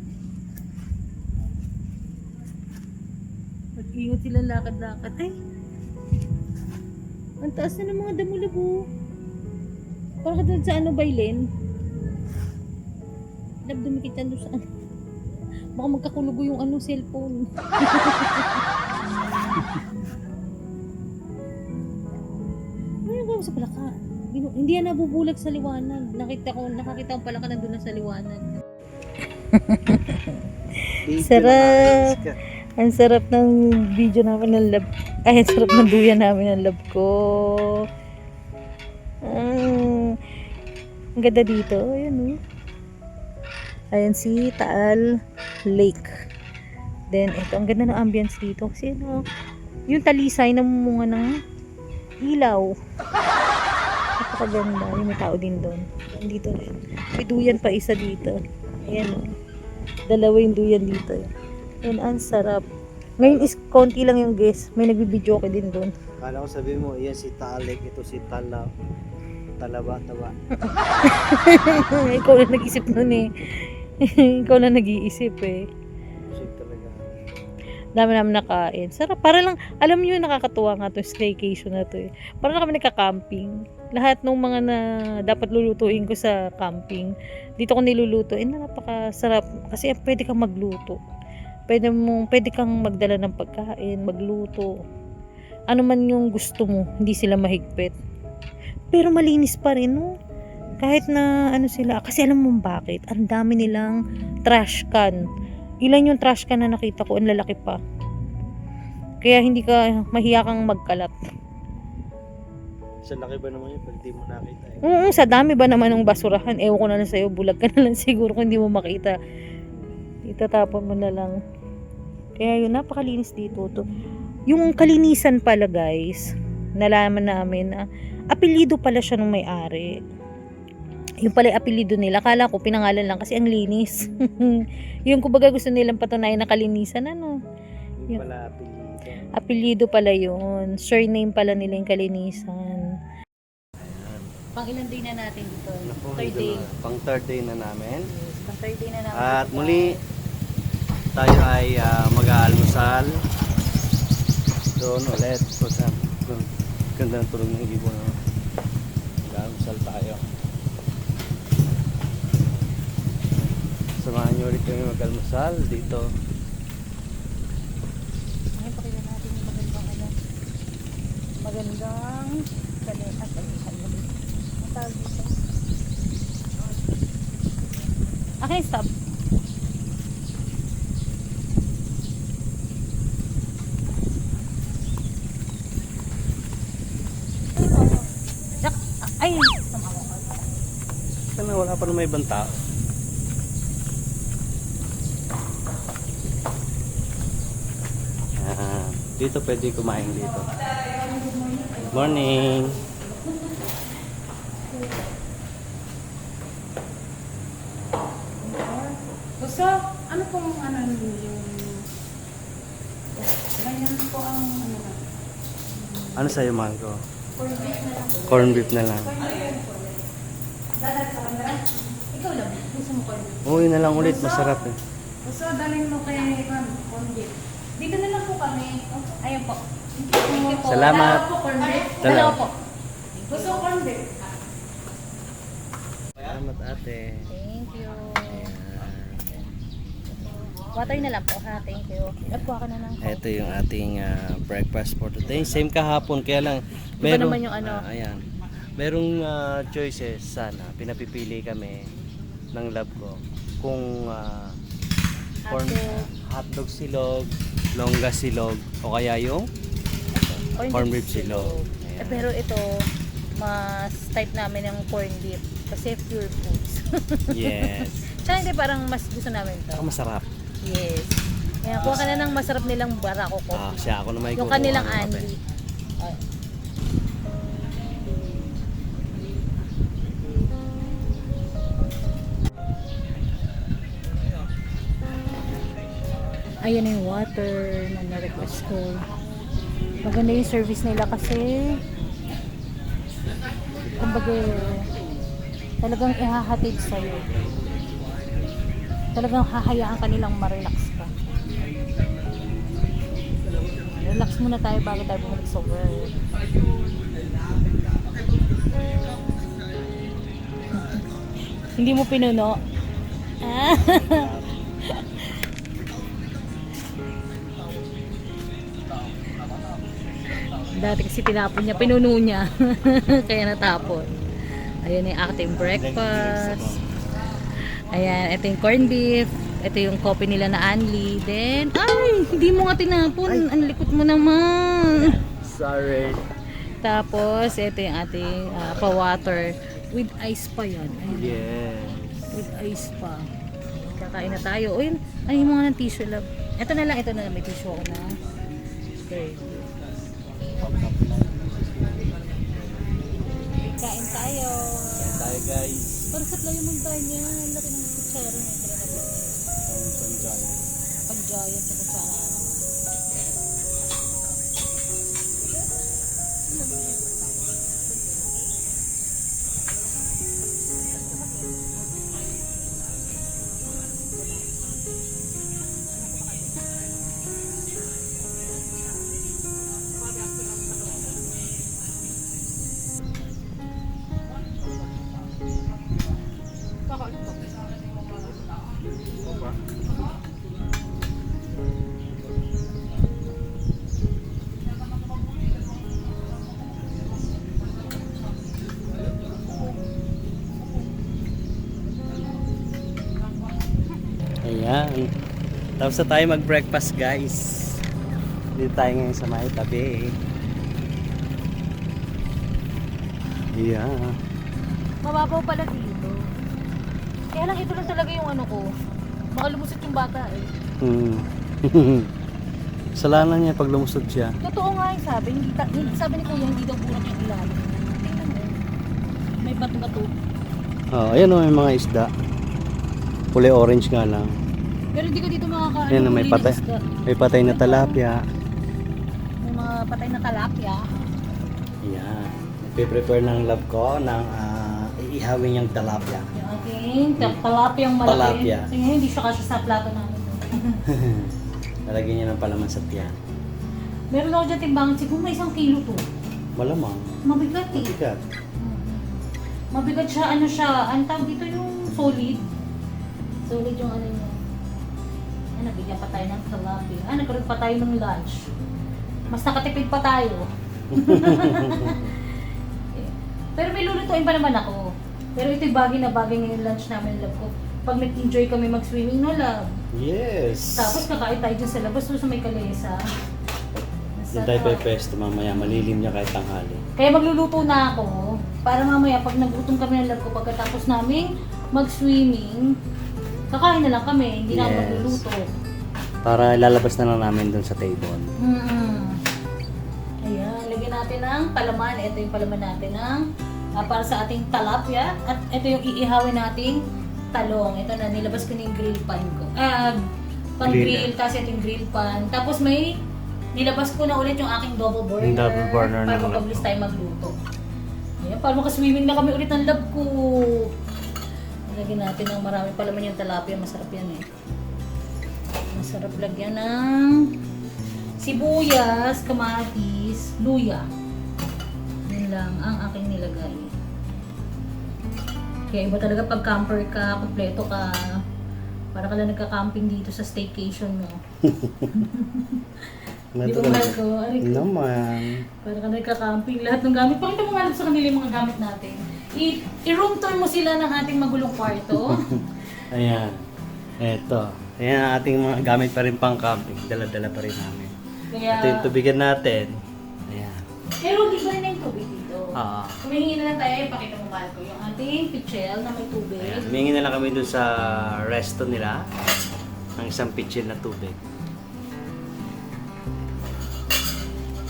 Mag-ingot silang lakad-lakad. Ay. Ang taas na ng mga damo-labo. Parang ka doon sa ano, Bailen. Lab, dumikit yan doon sa ano. Baka magkakulugo yung ano, cellphone. Ano yung sa palaka? Hindi yan nabubulag sa liwanag. Nakakita ko pala ka nandun na sa liwanag. Sarap! Ang sarap ng video namin ng lab. Ay, ang sarap ng duyan namin ng lab ko. Ang ganda dito. Ayan, ayan si Taal Lake. Then, ito. Ang ganda ng ambience dito. Kasi yung talisay namumunga ng ilaw. Napakaganda. Yung may tao din doon. Dito rin. May duyan pa isa dito. Ayan. Dalawa yung duyan dito. Ayan, ang sarap. Ngayon is konti lang yung guest. May nagbibidyo ko din doon. Kala ko sabi mo, iyan si Talek, ito si Talaba. Ikaw na nag-isip nun eh. Ikaw na nag-iisip eh. Busog talaga. Dami namin nakain. Sarap. Para lang, alam niyo nakakatuwa nga to staycation na to eh. Para lang kami nagka-camping. Lahat ng mga na dapat lulutuin ko sa camping, dito ko niluluto. Napakasarap. Kasi pwede kang magluto. Pwede kang magdala ng pagkain, magluto. Ano man yung gusto mo, hindi sila mahigpit. Pero malinis pa rin, no? Kahit na ano sila, kasi alam mo bakit? Ang dami nilang trash can. Ilan yung trash can na nakita ko, ang lalaki pa. Kaya hindi ka mahiya kang magkalat. Sa laki ba naman yun pag di mo nakita eh? Sa dami ba naman ng basurahan? Ewan ko na lang sa'yo, bulag ka na lang siguro kung hindi mo makita. Itatapon mo na lang. Kaya yun, napakalinis dito. Yung kalinisan pala guys, nalaman namin na apelido pala siya ng may-ari. Yung pala yung apelido nila. Akala ko pinangalan lang kasi ang linis. Yung kumbaga gusto nilang patunayan na kalinisan, ano? Yung pala apelido. Apelido pala yun. Surname pala nila yung kalinisan. Pang ilang day na natin dito? Third day. Pang third day na namin. Yes, pang third day na namin. At muli, tayo ay mag-aalmusal. Doon ulit. Ganda ng tulog ng ibon. Mag-aalmusal tayo. Samahan nyo ulit kami mag-almusal dito. Ngayon pakita natin yung magandang okay, stop. Ay, Sana wala pa naman ibang tao. Dito pwede kumain dito. Good morning. Gusto, ano pong ano yung... Ganyan po ang ano na. Ano sa'yo, Marco? Corn beef na lang. Corn beef na lang. Dadat sa kanila. Ikaw lang, gusto mo corn beef. Uwi na lang ulit, masarap eh. Gusto, daling mo kay corn beef. Dito na lang po kami. Ayun po. Salamat. Dalawa po corn beef. dalawa po. Gusto corn beef. Salamat ate. Thank you. Water na lang po ha, thank you. Nagkuha ka na ng Ito yung ating breakfast for today. Same kahapon, kaya lang Iba naman yung ano. ayan. Merong choices sana. Pinapipili kami ng lab ko kung hotdog silog, longga silog o kaya yung corn beef silog. Pero ito, mas type namin yung corn beef kasi pure foods. Yes. Tsaka hindi parang mas gusto namin to. Saka masarap. Yes. Kaya kuha ka na ng masarap nilang barako ko. Siya ako na may Yung kukuha kanilang ng kape. Anli. Ay. Ayan yung water na na-request ko. Maganda yung service nila kasi kumbaga talagang ihahatid sa'yo. Talagang hahayaan ka nilang ma-relax ka. Relax muna tayo bago tayo bumalik sa work. Hindi mo pinuno? Dati kasi tinapon niya, pinuno niya. Kaya natapon. Ayan yung ating breakfast. Ayan, ito yung corned beef. Ito yung coffee nila na Anli. Then, ay, hindi mo nga tinapon. Ang likot mo naman. Sorry. Tapos, ito yung ating pa-water. With ice pa yan. Ayan. Yes. With ice pa. Kakain na tayo. O yun, ayun mo nga ng tissue love. Ito na lang, may tissue ako na. Okay. Kain tayo. Tayo guys. Para sa playa montaña, ang laki ng kutsara na ito na pag-giant sa kutsara. Ayan. Tapos na tayo mag-breakfast guys. Dito tayo ngayon sa may tabi. Ayan. Mababaw pala dito. Kaya lang ito lang talaga yung ano ko. Baka lumusot yung bata eh. Kasalanan niya pag lumusod siya. Totoo nga yung sabi. Hindi sabi ni Kuya, hindi daw burak yung ilalim. Tingnan mo. May bato-bato. Oh, ayan o, may mga isda. Kulay orange nga lang. Pero hindi ko dito makakaano. Ayan, may patay. May patay na talapia. May mga patay na talapia. Ayan. Nagpe-prepare ng love ko ng iihawin niyang talapia. Yung ating talapiang malaki. Talapia. Tingnan, hindi siya kasya sa plato namin. Lalagyan niya ng palaman sa tiyan. Meron ako dyan timbangan. Siguro may 1 kilo to. Malamang. Mabigat eh. Mabigat. Mabigat siya. Ano siya? Ang tawag dito yung solid. Solid yung ano niya. Ay, nabigyan pa tayo ng tilapia. Ay, nagkaroon pa tayo ng lunch. Mas nakatipid pa tayo. Pero may lulutuin pa naman ako. Pero ito'y bagay na bagay ngayong lunch namin, love ko. Pag nag-enjoy kami mag-swimming, no love? Yes. Tapos kakain tayo dyan sa labas, so sa may kalesa. Doon tayo pepesto mamaya. Malilim niya kahit tanghali. Kaya magluluto na ako. Para mamaya, pag nagutom kami ng love ko, pagkatapos namin mag-swimming, kakain na lang kami, hindi na ako Yes. magluluto. Para lalabas na lang namin doon sa table. Ayan, lagyan natin ng palaman. Ito yung palaman natin ng para sa ating talapia. At ito yung iihawin nating talong. Ito na, nilabas ko na yung grill pan ko. Pang-grill, kasi ito yung grill pan. Tapos may nilabas ko na ulit yung aking double burner. Yung double burner para na mapabilis tayo magluto. Ayan, para makaswimming na kami ulit ng love ko. Lagyan natin ng marami palaman yung talapia. Masarap yan eh. Masarap lagyan ng sibuyas, kamatis, luya. Yun lang ang aking nilagay. Kaya iba talaga pag camper ka, kompleto ka. Para ka lang nagka-camping dito sa staycation mo. Di ba mahal ko? Aray ko. Naman. Para ka nagka-camping. Lahat ng gamit. Pakita mo nga lang sa kanila yung mga gamit natin. I-room tour mo sila ng ating magulong kwarto. Ayan. Eto. Ayan ang ating mga gamit pa rin pang camping. Dala-dala pa rin namin. Kaya, Ito yung tubigan natin. Ayan. pero di ba na yung tubig dito? Ah. Humingi na lang tayo, ipakita mo mahal ko, yung ating pichel na may tubig. Ayan. Humingi na lang kami dun sa resto nila ng isang pitchel na tubig.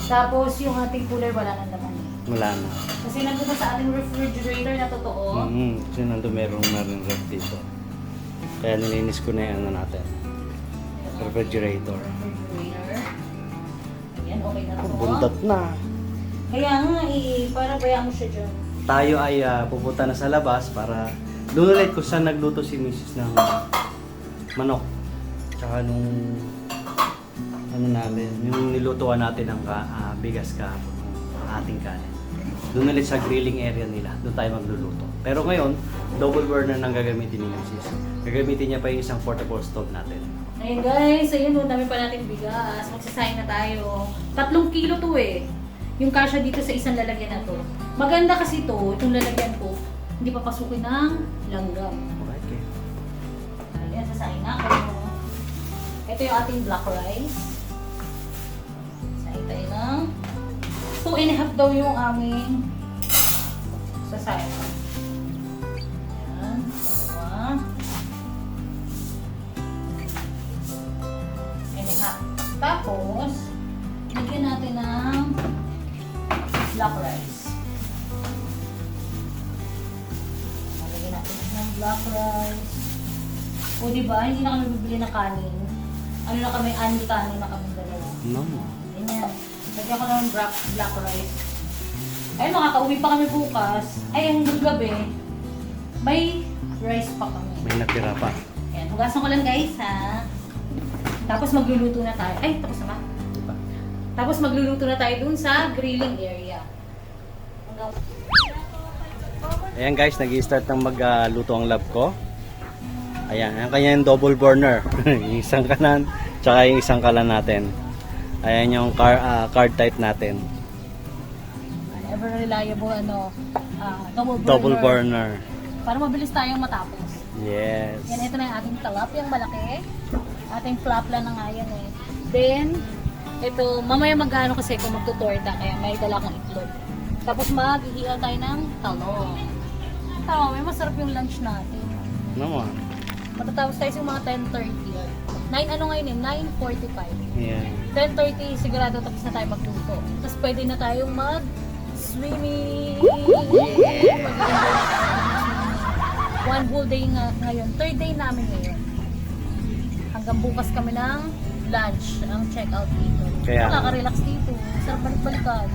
Tapos yung ating cooler wala nang laman. Wala na. Kasi nandun na sa ating refrigerator na totoo. Kasi nandun merong na rin ref dito. Kaya nilinis ko na yung ano natin. refrigerator. Refrigerator. Ayan, okay na to. Buntat na. Kaya nga para bayaan mo siya dyan. Tayo ay pupunta na sa labas para doon ulit kung saan nagluto si Mrs. ng manok. Tsaka nung ano namin, yung nilutuan natin ng bigas kahapon, ng ating kanin. Doon ulit sa grilling area nila, doon tayo magluluto. Pero ngayon, double burner nang gagamitin ni Mrs. Gagamitin niya pa yung isang portable stove natin. Ayun guys, ayun, dami pa natin bigas. Magsasayang na tayo. 3 kilo to eh. Yung kasya dito sa isang lalagyan na to. Maganda kasi to, itong lalagyan ko, hindi papasukin ng langgam. Okay. Ayan, sasayang na ako. Ito yung ating black rice. Sayang tayo ng 2.5 daw yung aming sasayang. Ayan, dalawa. 2.5. Tapos, lagyan natin ng black rice. Lagyan natin ng black rice. O diba, hindi na kami bibili ng kanin. Ano na kami, ani kanin na kami dalawa. No. Ganyan. Lagyan ko ng black rice. Ayun, makakauwi pa kami bukas. Ay, hanggang gabi, may rice pa kami. May natira pa. Ayan, hugasan ko lang guys ha. Tapos magluluto na tayo. Ay, tapos na ba? Diba? Tapos magluluto na tayo dun sa grilling area. Ayan guys, nag-i-start ng magluto ang lab ko. Ayan, ang kanyang double burner. Yung isang kanan, tsaka yung isang kalan natin. Ayan yung card type natin. Ever reliable Double burner. Para mabilis tayong matapos. Yes. Yan, ito na yung ating tilapia malaki. Ating flapla na nga yan eh. Then, ito, mamaya mag-ano kasi kung magtutorta, kaya may dala kong itlog. Tapos mag-iihaw tayo ng talong. Tama, may masarap yung lunch natin. Naman. Matatapos tayo sa mga 10:30. 9 ano ngayon eh? 9:45. Ayan. 10:30 sigurado tapos na tayo magluto. Tapos pwede na tayong mag-swimming. One whole day nga ngayon. Third day namin ngayon. Hanggang bukas kami ng lunch, ang check-out dito. Kaya- Nakaka-relax dito. Sarap balik-balikan.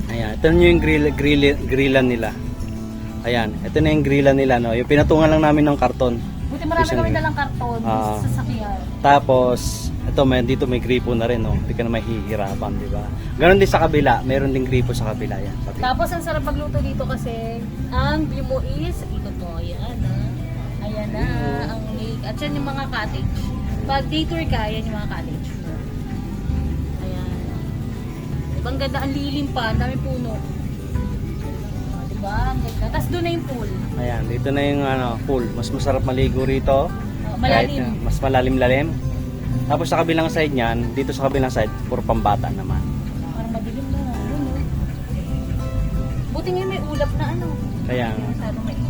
Ayan, ito na yung grillan nila. Ayan, ito na yung grillan nila, no. Yung pinatungan lang namin ng karton. Buti marami Isang kami grill. dalang karton Ah. sa sasakyan. Tapos, ito dito may gripo na rin, no. Hindi ka na mahihirapan, di ba? Ganon din sa kabila, meron ding gripo sa kabila yan. Tapos ang sarap magluto dito kasi ang view mo is ito to, ayan na. Ayan na ang lake. At yan yung mga cottage. Pag day tour ka, yan yung mga cottage. Ayan. Ibang ganda, ang lilim pa, ang dami puno. Diba? Ang ganda. Tapos doon na yung pool. Ayan, dito na yung pool. Mas masarap maligo rito. Malalim. Kahit, mas malalim-lalim. Tapos sa kabilang side niyan, dito sa kabilang side, puro pambata naman. Parang madilim na. Ayun, no? Buti nga may ulap na ano. Kaya Hindi masyadong mainit.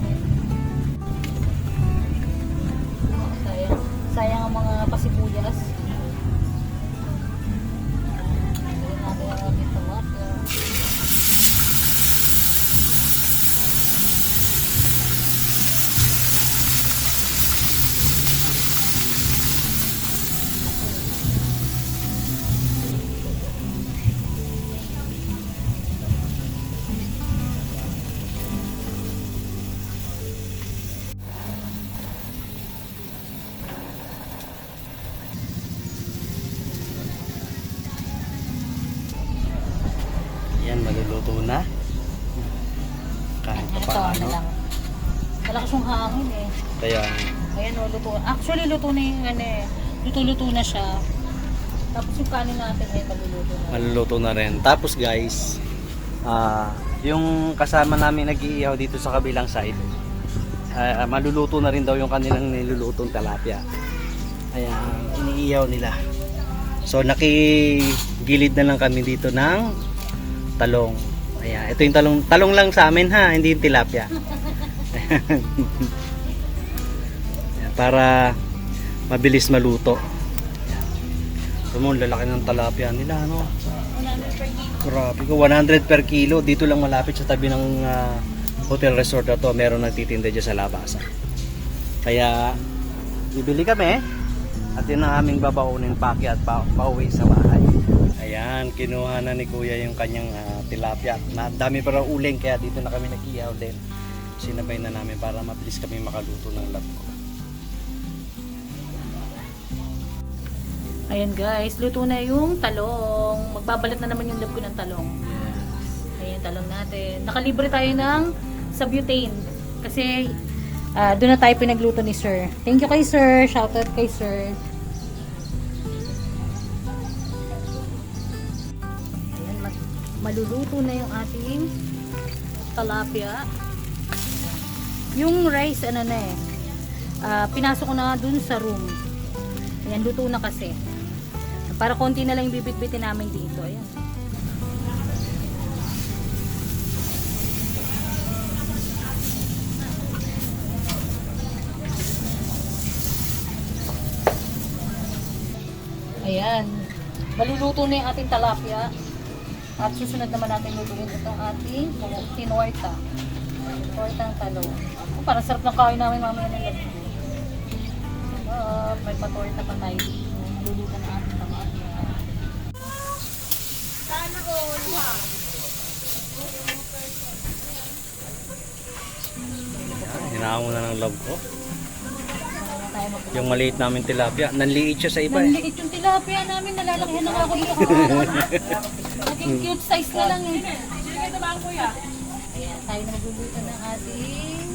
Sayang ang mga pasibuyas. Gawin natin ang ating tomato. yan, maluluto na. Kahit pa Ito, paano. ano lang. Malakas yung hangin eh. Kaya, Ayan o, luto. Actually, luto na yung ano eh. Luto-luto na siya. Tapos yung kanin natin ay maluluto na. maluluto na rin. Tapos guys, yung kasama namin nag-iihaw dito sa kabilang side, maluluto na rin daw yung kanilang nilulutong talapia. Ayan, iniihaw nila. So nakigilid na lang kami dito ng talong. Ayan, ito yung talong lang sa amin ha, hindi yung tilapia. Ayan, para mabilis maluto. Ito mo, lalaki ng talapia nila, no? 100 per kilo. Grabe ko, 100 per kilo. Dito lang malapit sa tabi ng hotel resort na to. Meron nagtitinda dyan sa labasa. Kaya, bibili kami. At yun ang aming babaunin pakyat pauwi sa bahay. Ayan, kinuha na ni Kuya yung kanyang tilapia. Dami pa raw uling kaya dito na kami nag-ihaw din. Sinabay na namin para mabilis kami makaluto ng labko. Ayan guys, luto na yung talong. Magbabalat na naman yung lab ko ng talong. Ayan, talong natin. Nakalibre tayo ng sa butane. Kasi doon na tayo pinagluto ni Sir. Thank you kay Sir. Shoutout kay Sir. Ayan, maluluto na yung ating tilapia. Yung rice, ano na eh. Pinasok ko na dun sa room. Ayan, luto na kasi. Para konti na lang yung bibit-bitin namin dito. Ayan. Ayan. Maluluto na yung ating tilapia. At susunod naman natin lutuin itong ating tinorta. Tortang talong. Parang sarap ng kain namin mamaya ng gabi. May patorta pa tayo dito. Maluluto na ating tilapia. Sana all, wow! Hinahan mo na ng love ko. Yung maliit namin tilapia. Nanliit siya sa iba eh. Nanliit yung tilapia namin. Nalalakihan na ako dito. Naging cute size na lang eh. Ayan, tayo nagluluto ng ating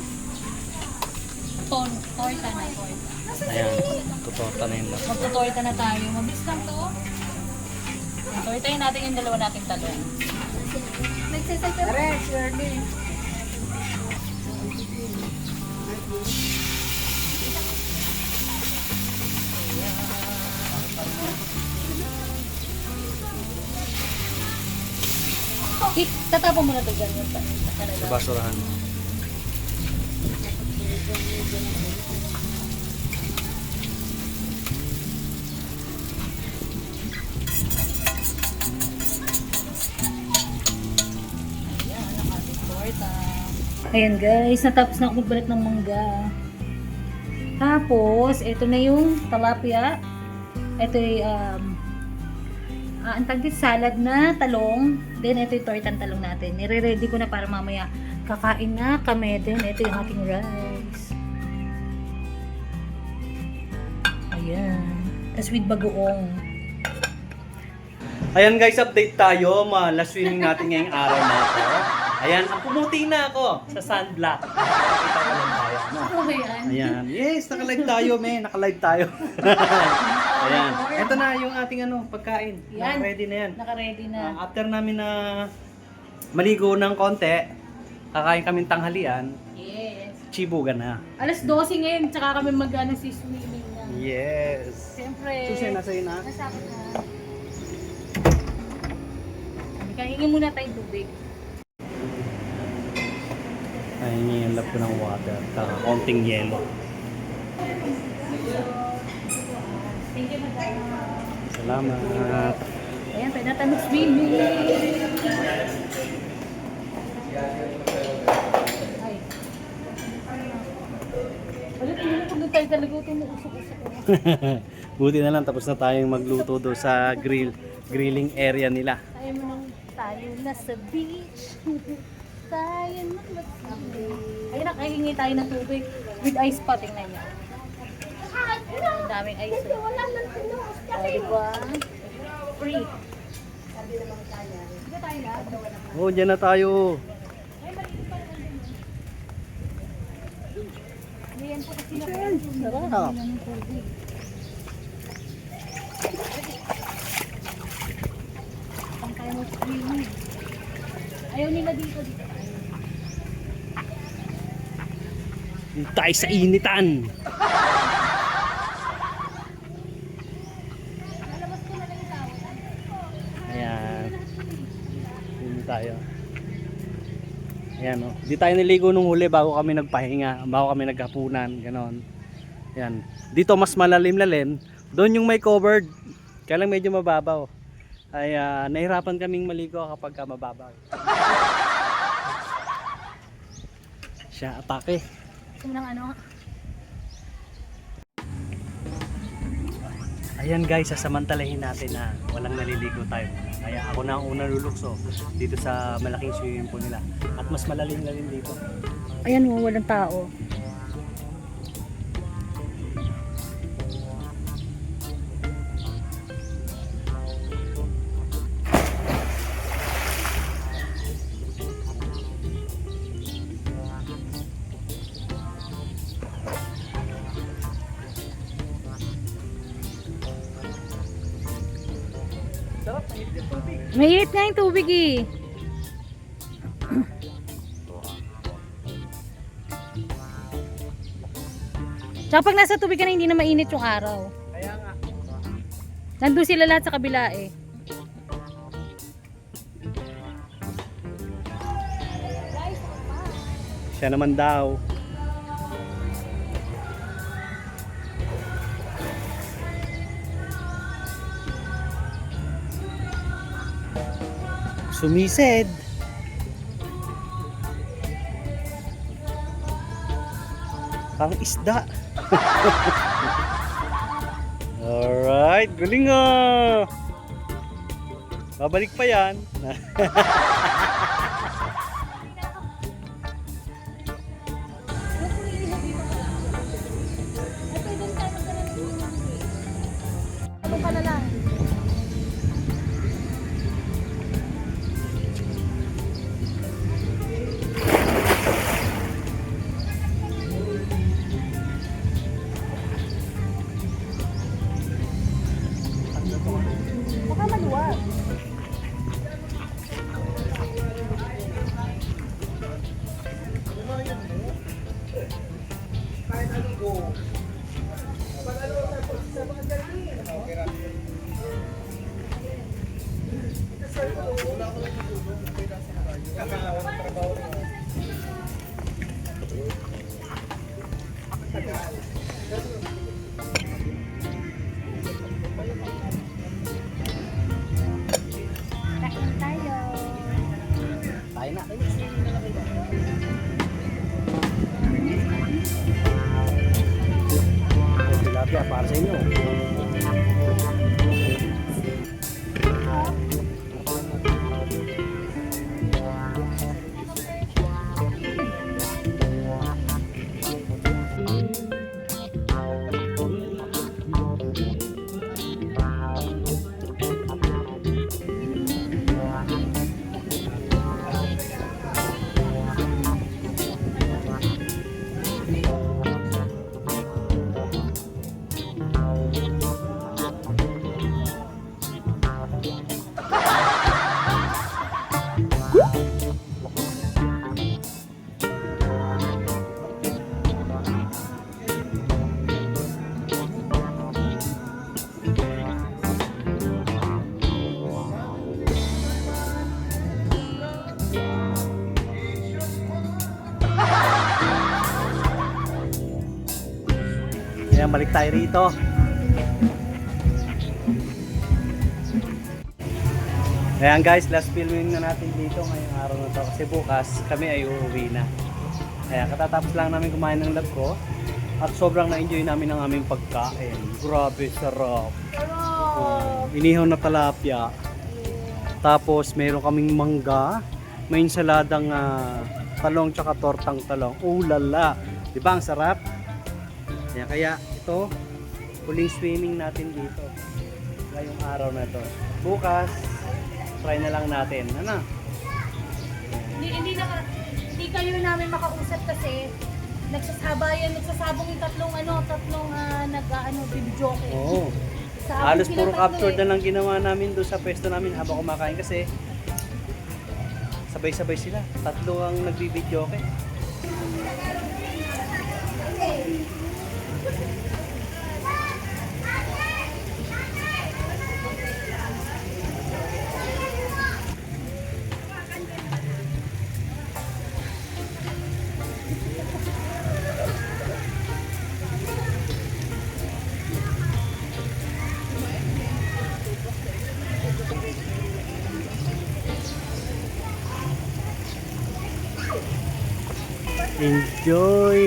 torta na torta. Ayan, tutorta na yun lang. Magtutorta na tayo. Mabilis lang to. Tortayin natin yung dalawa nating talong. Tatapon mo na ito dyan. Sa basurahan. Ayan guys, natapos na ako magbalat ng mangga. Tapos, ito na yung tilapia. Ito yung ang tawag dito, salad na talong. Then, ito yung tortang talong natin. Nire-ready ko na para mamaya kakain na kami. Then, ito yung ating rice. Ayan. Tapos with bagoong. Ayan guys, update tayo. Last swimming natin ngayong araw na ito. Ayan, pumuti na ako sa sunblock. Nakita ko lang tayo. No? Ano ba yan? Ayan. Yes, naka-live tayo, Naka-live tayo. Ayan. Ito na yung ating pagkain. Yan. Ready na yan. Naka-ready na. After namin na maligo ng konti, kakain kaming tanghalian, Yes. chibugan na. Alas 12 ngayon, tsaka kami mag-ano si swimming na. Yes. Siyempre. Susi, nasa yun na. Nasa akin na. Hingi muna tayong tubig. Ay, niyalap ko ng water. Taka konting yelo. Thank you, madam. Salamat. Ayan, pwede natin mag-swimming. Ay. Ulit, pag tayo talaga ito mo usok-usok. Buti na lang tapos na tayong magluto do sa grilling area nila. Tayo na sa beach. Tayo na mag-swimming. Ayun na, kahingi tayo ng tubig. With ice pa, tingnan niya. Ang daming ice. O, diba? Free. Oh, dyan na tayo. Ayan po kasi na Sarap. Pang tayo mag-swimming. Ayaw nila dito. Dito tayo sa initan. Ayan. Dito tayo. Ayan o. Di tayo niligo nung huli bago kami nagpahinga. Bago kami naghapunan. Ganon. Ayan. Dito mas malalim-lalim. Doon yung may covered. Kaya lang medyo mababaw. Ay nahirapan kaming maligo kapag mababaw. Siya atake. Gusto mo ng ano? Ayan guys, sasamantalahin natin na walang naliligo tayo. Kaya ako na ang unang lulukso dito sa malaking swimming pool nila. At mas malalim na rin dito. Ayan mo, walang tao. Sarap, mainit yung tubig. Mainit nga yung tubig eh. Tsaka pag nasa tubig ka na, hindi na mainit yung araw. Kaya nga. Nandun sila lahat sa kabila eh. Siya naman daw. Sumisid. Parang isda. Alright, galing ah. Babalik pa yan. Ano ka na lang? Baka maluwag. Kain tayo. Tayo na. Tilapia para sa inyo. Ayan, balik tayo rito. Ayan guys, last filming na natin dito ngayong araw na to. Kasi bukas kami ay uuwi na. Ayan, katatapos lang namin kumain ng lab ko. At sobrang na-enjoy namin ang aming pagkain. Grabe, sarap. Inihaw na tilapia. Tapos meron kaming mangga. May insaladang talong tsaka tortang talong. Oh lala. Diba ang sarap? Ayan, kaya ito, huling swimming natin dito ngayong araw na to. Bukas, try na lang natin. Ano? Hindi kayo namin makausap kasi nagsasabong yung tatlong video ko. Oo. Halos puro capture na lang ginawa namin doon sa pwesto namin habang kumakain kasi sabay-sabay sila. Tatlo ang nagbibideo okay.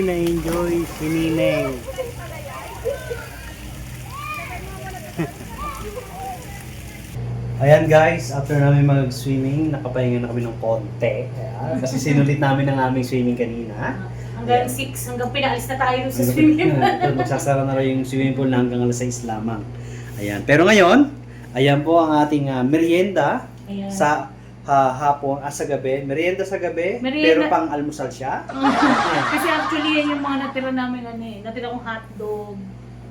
Enjoy si Nineng. Ayan guys, after namin mag-swimming, nakapahinga na kami ng konti. Ayan, kasi sinulit namin ang aming swimming kanina. Hanggang 6, hanggang pinaalis na tayo sa swimming. Magsasara na rin yung swimming pool na hanggang alas 6 lamang. Ayan. Pero ngayon, ayan po ang ating merienda Ayan. sa hapon, sa gabi. Merienda sa gabi, Merienda. pero pang almusal siya. Kasi actually yan yung mga natira namin natira kong hotdog.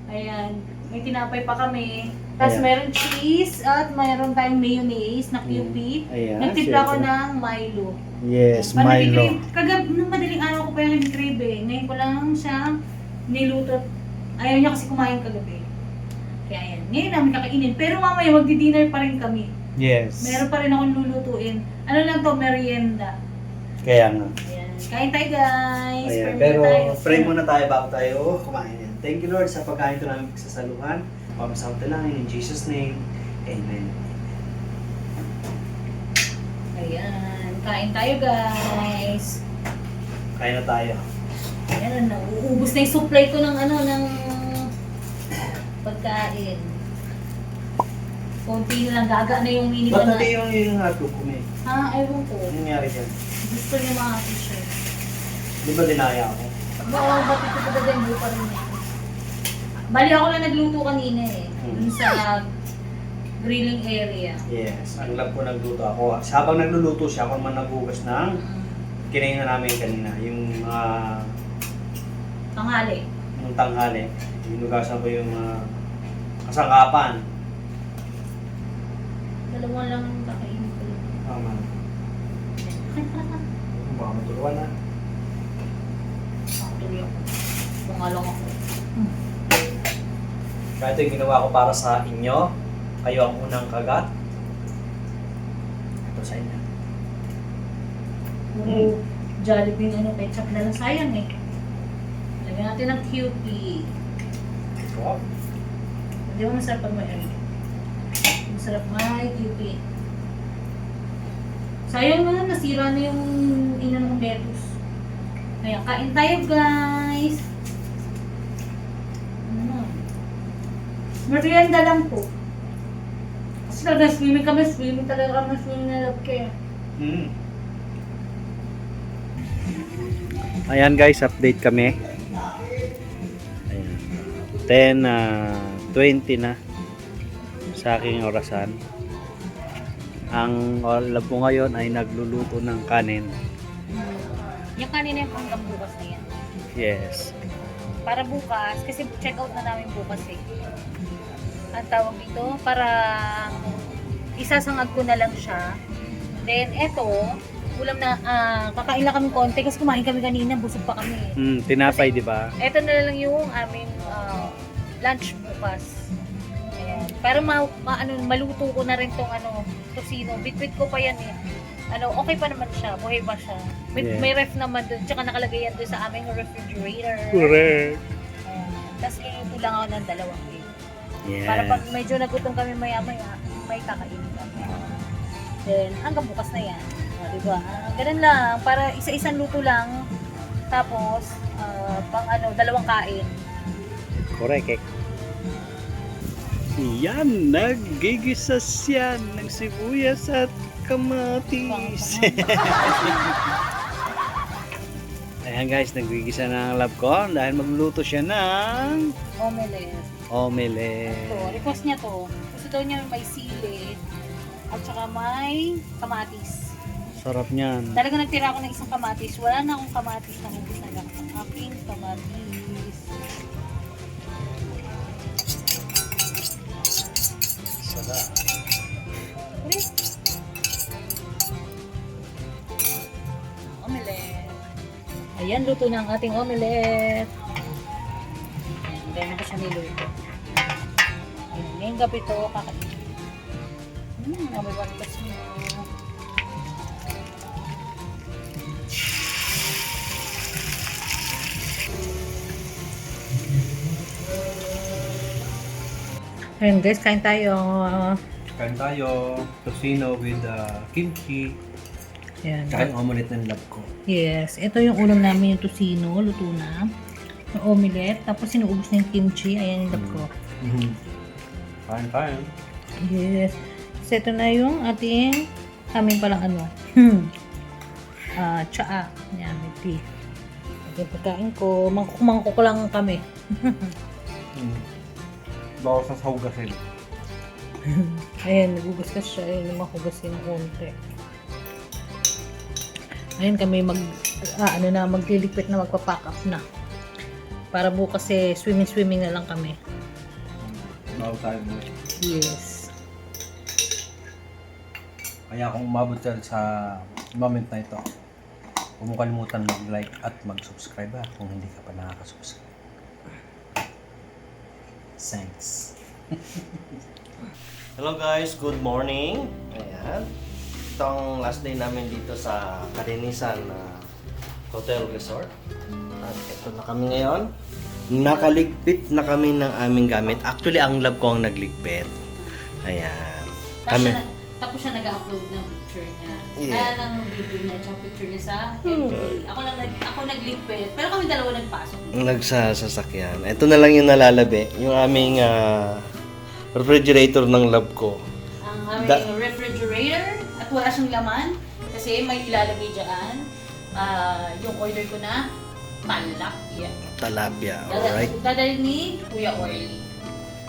Ayan, may tinapay pa kami. Tapos Ayan. meron cheese at meron tayong mayonnaise na QP. Ayan, Nagtimpla ko syempre. ng Milo. Yes, Parang Milo. nag-crave- Kagabi, nung madaling araw ko pa yung nag-crave eh. Ngayon ko lang siya niluto. Ayaw niya kasi kumain kagabi. Kaya yan. Ngayon namin kakainin. Pero mamaya magdi-dinner pa rin kami. Yes. Meron pa rin akong lulutuin. Ano lang to, merienda. Kaya nga. Ayan. Kain tayo guys. Ayan. Pray Pero muna tayo. pray muna tayo bago tayo kumain. Yan. Thank you Lord sa pagkain ito namin pagsasaluhan. Pamasamantalahin in Jesus' name. Amen. Ayan. Kain tayo guys. Kain na tayo. Ayan, nauubos na yung supply ko ng ng pagkain. Konti na lang, gaga na yung mini Ba't na. natin yung hotdog kumain? Ha, ewan ko. Ano nangyari dyan? Gusto niya mga t-shirt. Di ba dinaya ako? Oo, ba't ito pa din, hindi pa rin yan. Bali ako lang nagluto kanina eh. Dun sa grilling area. Yes. Ang lab ko nagluto ako. Habang nagluluto siya, ako naman naghugas ng kinain na namin kanina. Yung Tanghali. yung tanghali. Hinugasan ko yung kasangkapan. Dalawa lang ang kakainin ko. Tama. Baka matuluan na. Tuloy ako. Bungalong ako. Kaya ito yung ginawa ko para sa inyo. Kayo ang unang kagat. Ito sa inyo. Puro Jollibee ketchup na lang. Sayang eh. Lagyan natin ng QP. Wow. Hindi mo masarap pag may ano. Masarap may QP. Sayang na, nasira na yung inanong lettuce. Kaya kain tayo guys. Merienda lang po. Kasi talaga swimming kami, swimming na love kaya. Ayan guys, update kami. Ayan. 10:20 na sa aking orasan. Ang lab ko ngayon ay nagluluto ng kanin. Yung kanina yung hanggang bukas na yan. Yes. Para bukas, kasi check out na namin bukas eh. Ang tawag dito, para isasangag ko na lang siya. Then eto, ulam na, kakain lang kami konti kasi kumain kami kanina, busog pa kami. Tinapay, di ba? Eto na lang yung aming lunch bukas. Ayan. Para maluto ko na rin tong tosino. Bitbit ko pa yan eh. Okay pa naman siya, buhay pa siya. Yeah. May ref naman doon, tsaka nakalagay yan doon sa aming refrigerator. Correct. Ayan. Tapos luluto lang ako ng 2 cake. Yes. Para pag medyo nagutom kami maya-maya, may kakainin kami. Then, hanggang bukas na yan. Diba? Ganun lang. Para isa-isang luto lang. Tapos, pang 2 kain. Correct. Yan, nagigisas yan ng sibuyas at kamatis. Ayan guys, naggigisa na ang lab ko dahil magluluto siya ng omelette. Ito, request niya to. Gusto daw niya may sili at saka may kamatis. Sarap niyan. Talaga nagtira ako ng isang kamatis. Wala na akong kamatis na hugis na lang. Ang aking kamatis. Sarap. Omelette. Ayan, luto na ang ating omelette. Ayan, dahil na ko siya niluto. Ayan, ngayong gabi to, kakainin. Amoy balikas mo. Ayan guys, kain tayo. Kain tayo. Tosino with kimchi. Ayan. Tsaka yung omelette ng lab ko. Yes, ito yung ulam namin, yung tosino, luto na. Yung omelette, tapos sinuubos na yung kimchi. Ayan yung lab ko. Kain. Yes. So, ito na yung ating aming palang ano. Tsaa. Yan, may tea. Yung pagkain ko, mangkok lang kami. Bawas sa hugasin. Ayan, nagugasgas siya. Ayan, yung mahugasin ng konti. Ayan kami magliligpit na, magpa-pack up na. Para bukas swimming na lang kami. Bawas tayo mo. Yes. Kaya kung umabot ka sa moment na ito, huwag mo kalimutan mag-like at mag-subscribe kung hindi ka pa nakaka-subscribe. Thanks. Hello guys, good morning. Ayan. Itong last day namin dito sa Kalinisan Hotel Resort. At ito na kami ngayon. Nakaligpit na kami ng aming gamit. Actually, ang lab ko ang nagligpit. Ayan. Kami. Tapos siya nag-upload ng picture niya. Yeah. Kaya ng video niya, tsaka picture niya sa FB. Ako nagligpit. Pero kami dalawa nagpasok. Nagsasakyan. Ito na lang yung nalalabi. Yung aming refrigerator ng lab ko. Ang aming refrigerator at wala siyang laman kasi may ilalagay dyan. Yung order ko na talapia. Talapia, alright? Dadalhin ni Kuya Orly.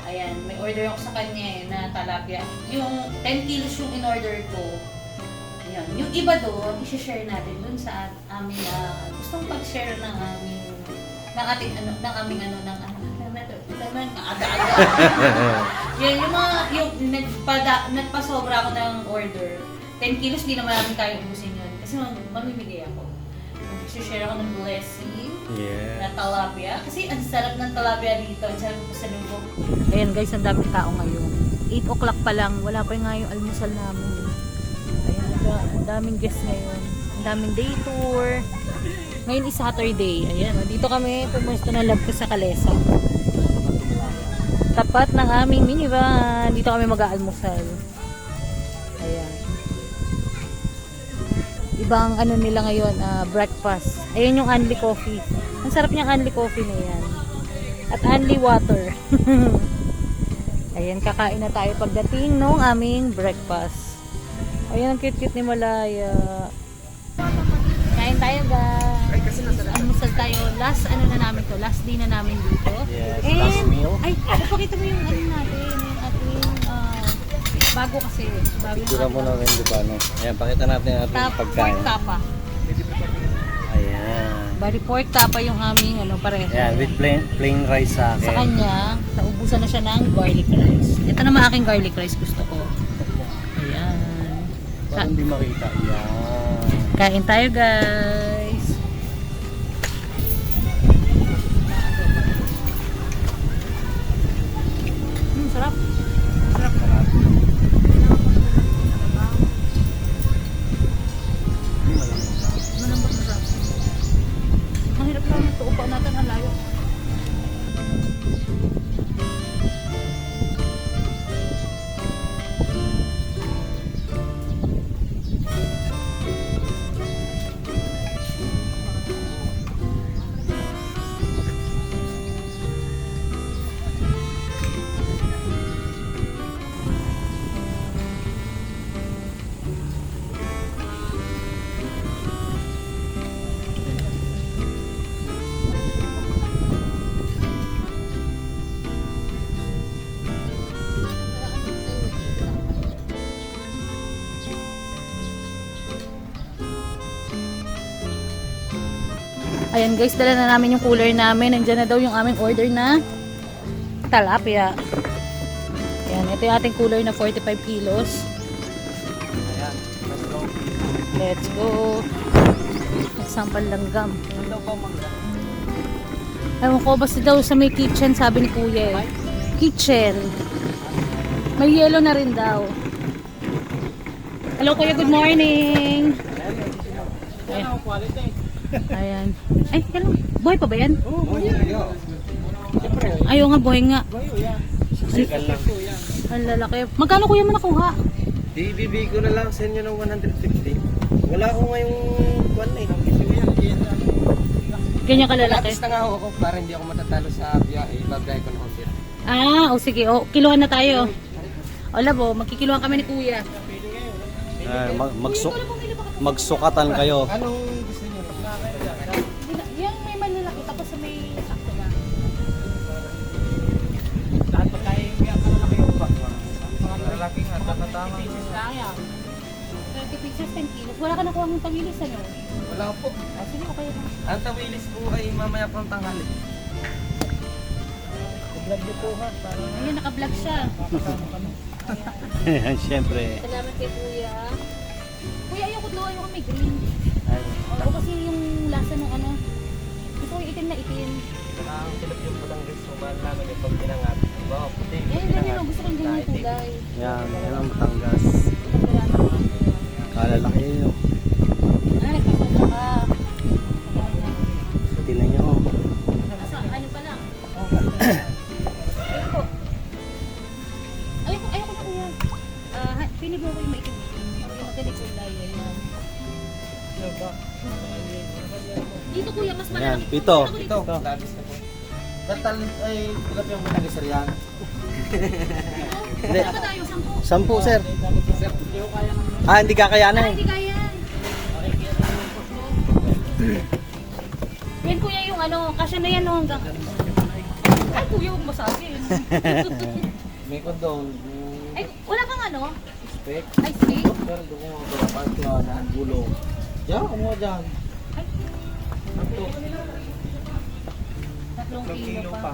Ayan, may order ako sa kanya na talapia. Yung 10 kilos yung in-order ko. Ayan. Yung iba doon, i-share natin doon sa aming gustong pag-share ng aming aga-aga. Yan, yung nagpasobra ako ng order. 10 kilos, di naman namin kaya ubusin yun. Kasi mamimigay ako. I-share ako ng blessing. Yeah. Na talapia. Kasi ang sarap ng talapia dito. Ang sarap sa lubog. Ayan guys, ang daming tao ngayon. 8 o'clock pa lang. Wala pa nga yung almusal namin. Ayan, ang daming guests ngayon. Ang daming day tour. Ngayon is Saturday. Ayan, dito kami pumusto na lab ko sa Kalesa. Tapat ng aming minivan. Dito kami mag-aalmusal. Ayan. Ibang ano nila ngayon, breakfast. Ayan yung Anli Coffee. Ang sarap niyang Anli Coffee na yan. At Anli Water. Ayan, kakain na tayo pagdating nung aming breakfast. Ayan, ang cute-cute ni Malaya. Kain tayo guys. Almusal tayo. Last day na namin dito. Yes, And, last meal. ay, pakita mo yung ano natin. Yung ating, bago kasi. Picture mo na rin, di ba? No? Ayan, pakita natin ang ating pagkain. Pork tapa. Ayan. Bali pork tapa yung aming pareho. Ayan, with plain rice sa Sa akin. kanya, naubusan na siya ng garlic rice. Ito naman aking garlic rice gusto ko. Ayan. Parang hindi makita. Yan. Kain tayo guys. Sarap. Sarap. Malambot na sarap. Mahirap lang ito. Upa natin ang layo. Ayan guys, dala na namin yung cooler namin. Nandiyan na daw yung aming order na talapia. Ayan, ito yung ating cooler na 45 kilos. Ayan. Let's go. Let's go. Nagsampal langgam. Ano pa mangga? Ewan ko, basta daw sa may kitchen, sabi ni Kuya eh. Kitchen. May yellow na rin daw. Hello Kuya, good morning. Ayan. Ayan. Ay, hello. Buhay pa ba yan? Ayaw nga, buhay nga. Sikan lang. Ang lalaki. Magkano kuya mo nakuha? Ibibigay ko na lang sa inyo ng 150. Wala ko ngayong kwan eh. Ganyan kalalaki. Atis na nga ako para hindi ako matatalo sa biyahe. Ibabigay ko na ako sila. Ah, o sige. O, kiluhan na tayo. O labo, magkikiluhan kami ni kuya. Magsukatan kayo. Yung may malalaki tapos may sakto na. Lahat pa tayo yung malaki yung ba? Mga lalaki nga, tama-tama. 30 pieces, 10 kilos. Wala ka nakuha ng tawilis, ano? Wala po. Sige, okay na. Ang tawilis po ay mamaya pang tanghali. Vlog niyo po ha. Ayun, naka-vlog siya. Siyempre. Salamat kay kuya. Kuya, ayoko daw, ayoko may green. Ay, Oo, kasi yung lasa ng ano. Gusto ko yung itim na itim. Ang silap yung Batangas, mahal namin yung pag pinangat. Wow, puti. Eh, ganyan, gusto ko yung ganyan kulay. yan ang Batangas. Kalalaki yun. Ah, nagpapagod ka. Tingnan nyo. Asa, ano pa lang? Ayoko. Ayoko na kuya. Pinili mo ko yung maitim. Yung magaling kulay, ayan. Dito kuya, mas Ayan, malaki. pito. Ito, labis na po. Tatal ay tilap yung Batangas riyan. Hindi. Ano ba tayo? 10? 10, sir. Sir, hindi ko kaya ng Hindi kakayanan. Hindi kaya. Yan kuya yung ano, kasya na yan no, hanggang... Ay kuya, huwag masagin. may condone. Ay, wala kang ano? Spec. Ay, steak? Pero doon ko mga palapas ko na gulong. Diyan, kumuha dyan. Ay, Ito, 3 kilo pa.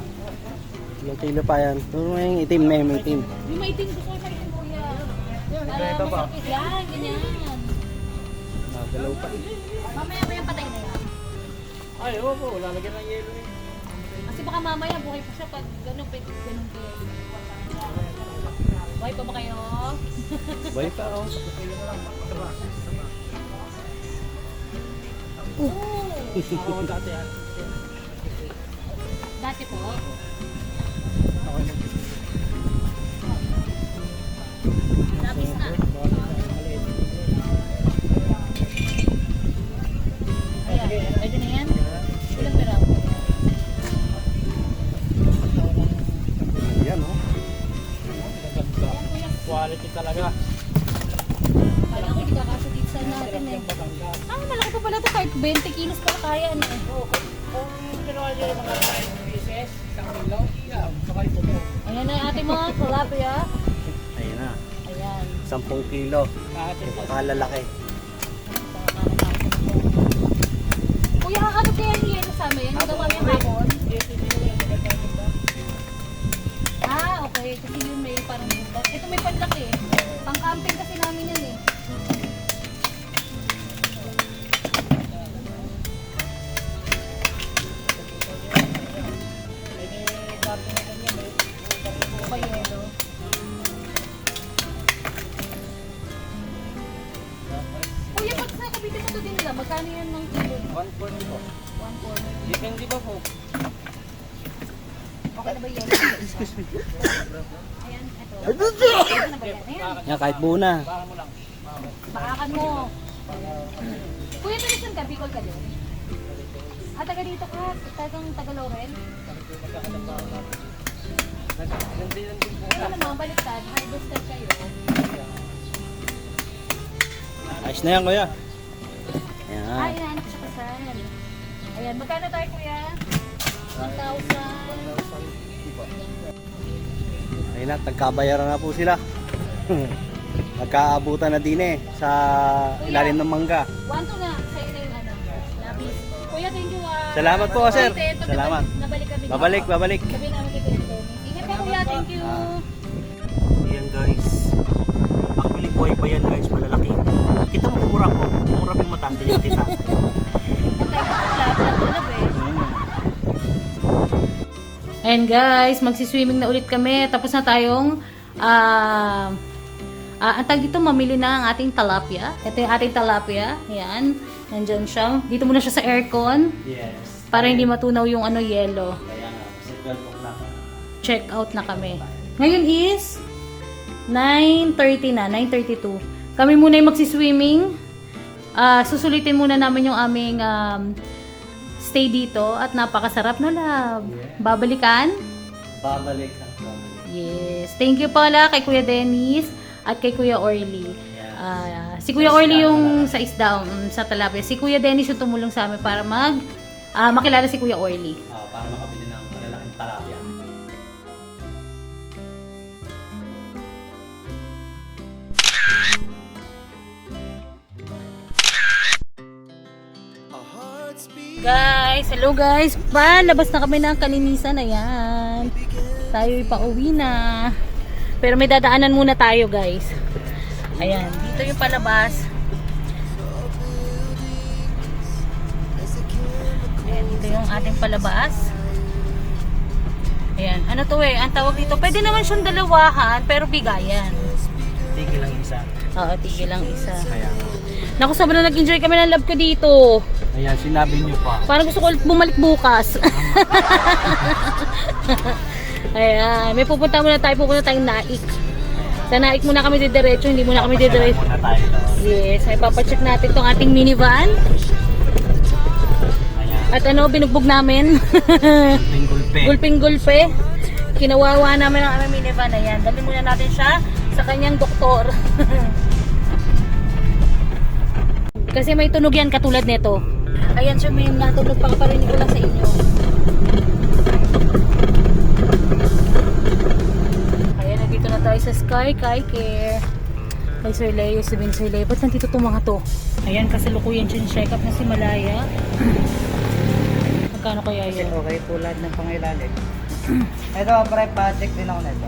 Ilang kilo pa yan. Yung may itim na yung itim. Yung maitim, gusto ko maitim kuya. Para masakit yan, ganyan. Dalaw pa. Mamaya ba yung patay na yan? ay, oo po, lalagyan ng yelo eh. Kasi baka mamaya buhay pa siya pag ganun pa ganun pa. Buhay pa ba kayo? Bay pa, oh. Oo, dati yan. Dati po. Labis na. Ayan, pwede na yan? Ilang peraw? Yan, oh. Ayan kuya. Quality talaga. Kala ko hindi kakasagitsa natin eh. Malaki pa pala ito. Kahit 20 kilos pa kaya ano eh. Kung ginawa niyo yung mga 5 pieces, isang kilo, yeah, sakay po to. Ayan na yung ating mga tilapia. Ayun na. Ayan. 10 kilo. Lahat yung Kalalaki. Kuya, ano kaya yung yelo sa amin? Yung gawa yung hapon? Ah, okay. Kasi yun may parang butas. Ito may panlaki eh. Pang-camping kasi namin yan eh. Ito pa yelo. Kuya, pag sa Cavite mo to din nila, magkano yan ng kilo? 140 po. 140. Depende ba po? Okay na ba yelo? Ayan, ito. Okay na ba yan? Ayan. Yan, kahit buo na. Bakakan mo. Kuya, talisan ka, Bicol ka din. Ah, taga dito ka. Tagang taga Laurel. Ano naman, baliktad. Harvester kayo. Ayos na yan, kuya. Ayan. Ah, inaanak siya kasal. Ayan, magkano tayo kuya? 1,000. Ayun na, tagkabayaran na po sila. Nagkaabutan na din eh sa ilalim ng mangga. 1,2 na. Sa'yo na yung ano. Labis. Kuya, thank you ah. Salamat po, sir. Pag Salamat. Nabalik kami. Babalik. Sabi namin kay Kuya Tony. Ingat ka kuya, thank you. Ayan guys. Actually buhay pa yan guys, malalaki. Kita mo mura ko. Mura pang mataas din yung tita. And guys, magsiswimming na ulit kami. Tapos na tayong ang tag dito, mamili na ang ating tilapia. Ito yung ating tilapia. Ayan. Nandyan siya. Dito muna siya sa aircon. Yes. Para hindi matunaw yung ano, yellow. Kaya nga, kasi 12 o'clock. Check out na kami. Ngayon is 9:30 na, 9:32. Kami muna yung magsiswimming. Susulitin muna namin yung aming stay dito at napakasarap na lab. Babalikan? Babalik. Yes. Thank you pala kay Kuya Dennis at kay Kuya Orly. Si Kuya Orly yung sa isda, sa talapia. Si Kuya Dennis yung tumulong sa amin para makilala si Kuya Orly. Para makabili ng malalaking talapia. Our hearts beat. Guys, hello guys. Palabas na kami ng kalinisan. Ayan. Tayo'y pauwi na. Pero may dadaanan muna tayo guys. Ayan, dito yung palabas. Ayan, dito yung ating palabas. Ayan, ano to ang tawag dito. Pwede naman siyang dalawahan, pero bigayan. Tigil lang isa. Oo, tigil lang isa. Ayan. Naku, sobrang nag-enjoy kami ng love ko dito. Ayan, sinabi niyo pa. Parang gusto ko ulit bumalik bukas. Ayan, may pupunta tayong Naik. Sa Naik muna kami didiretso, hindi muna kami didiretso. Muna tayo. Yes, ay papacheck natin tong ating minivan. Ayan. At binugbog namin. Gulpe. Gulping-gulpe. Kinawawa namin ang aming minivan. Ayan, dali muna natin siya sa kanyang doktor. Kasi may tunog yan katulad nito. Ayan sir, may natunog pa kaparinig ko lang sa inyo. Ayan, nandito na tayo sa Sky Care. Kay Sir Leo, sabihin Sir Leo, ba't nandito itong mga to? Ayan, kasalukuyan check up na si Malaya. Magkano kaya yun? Okay po lahat ng pangailalim. Ito, pre, pa-check din ako nito.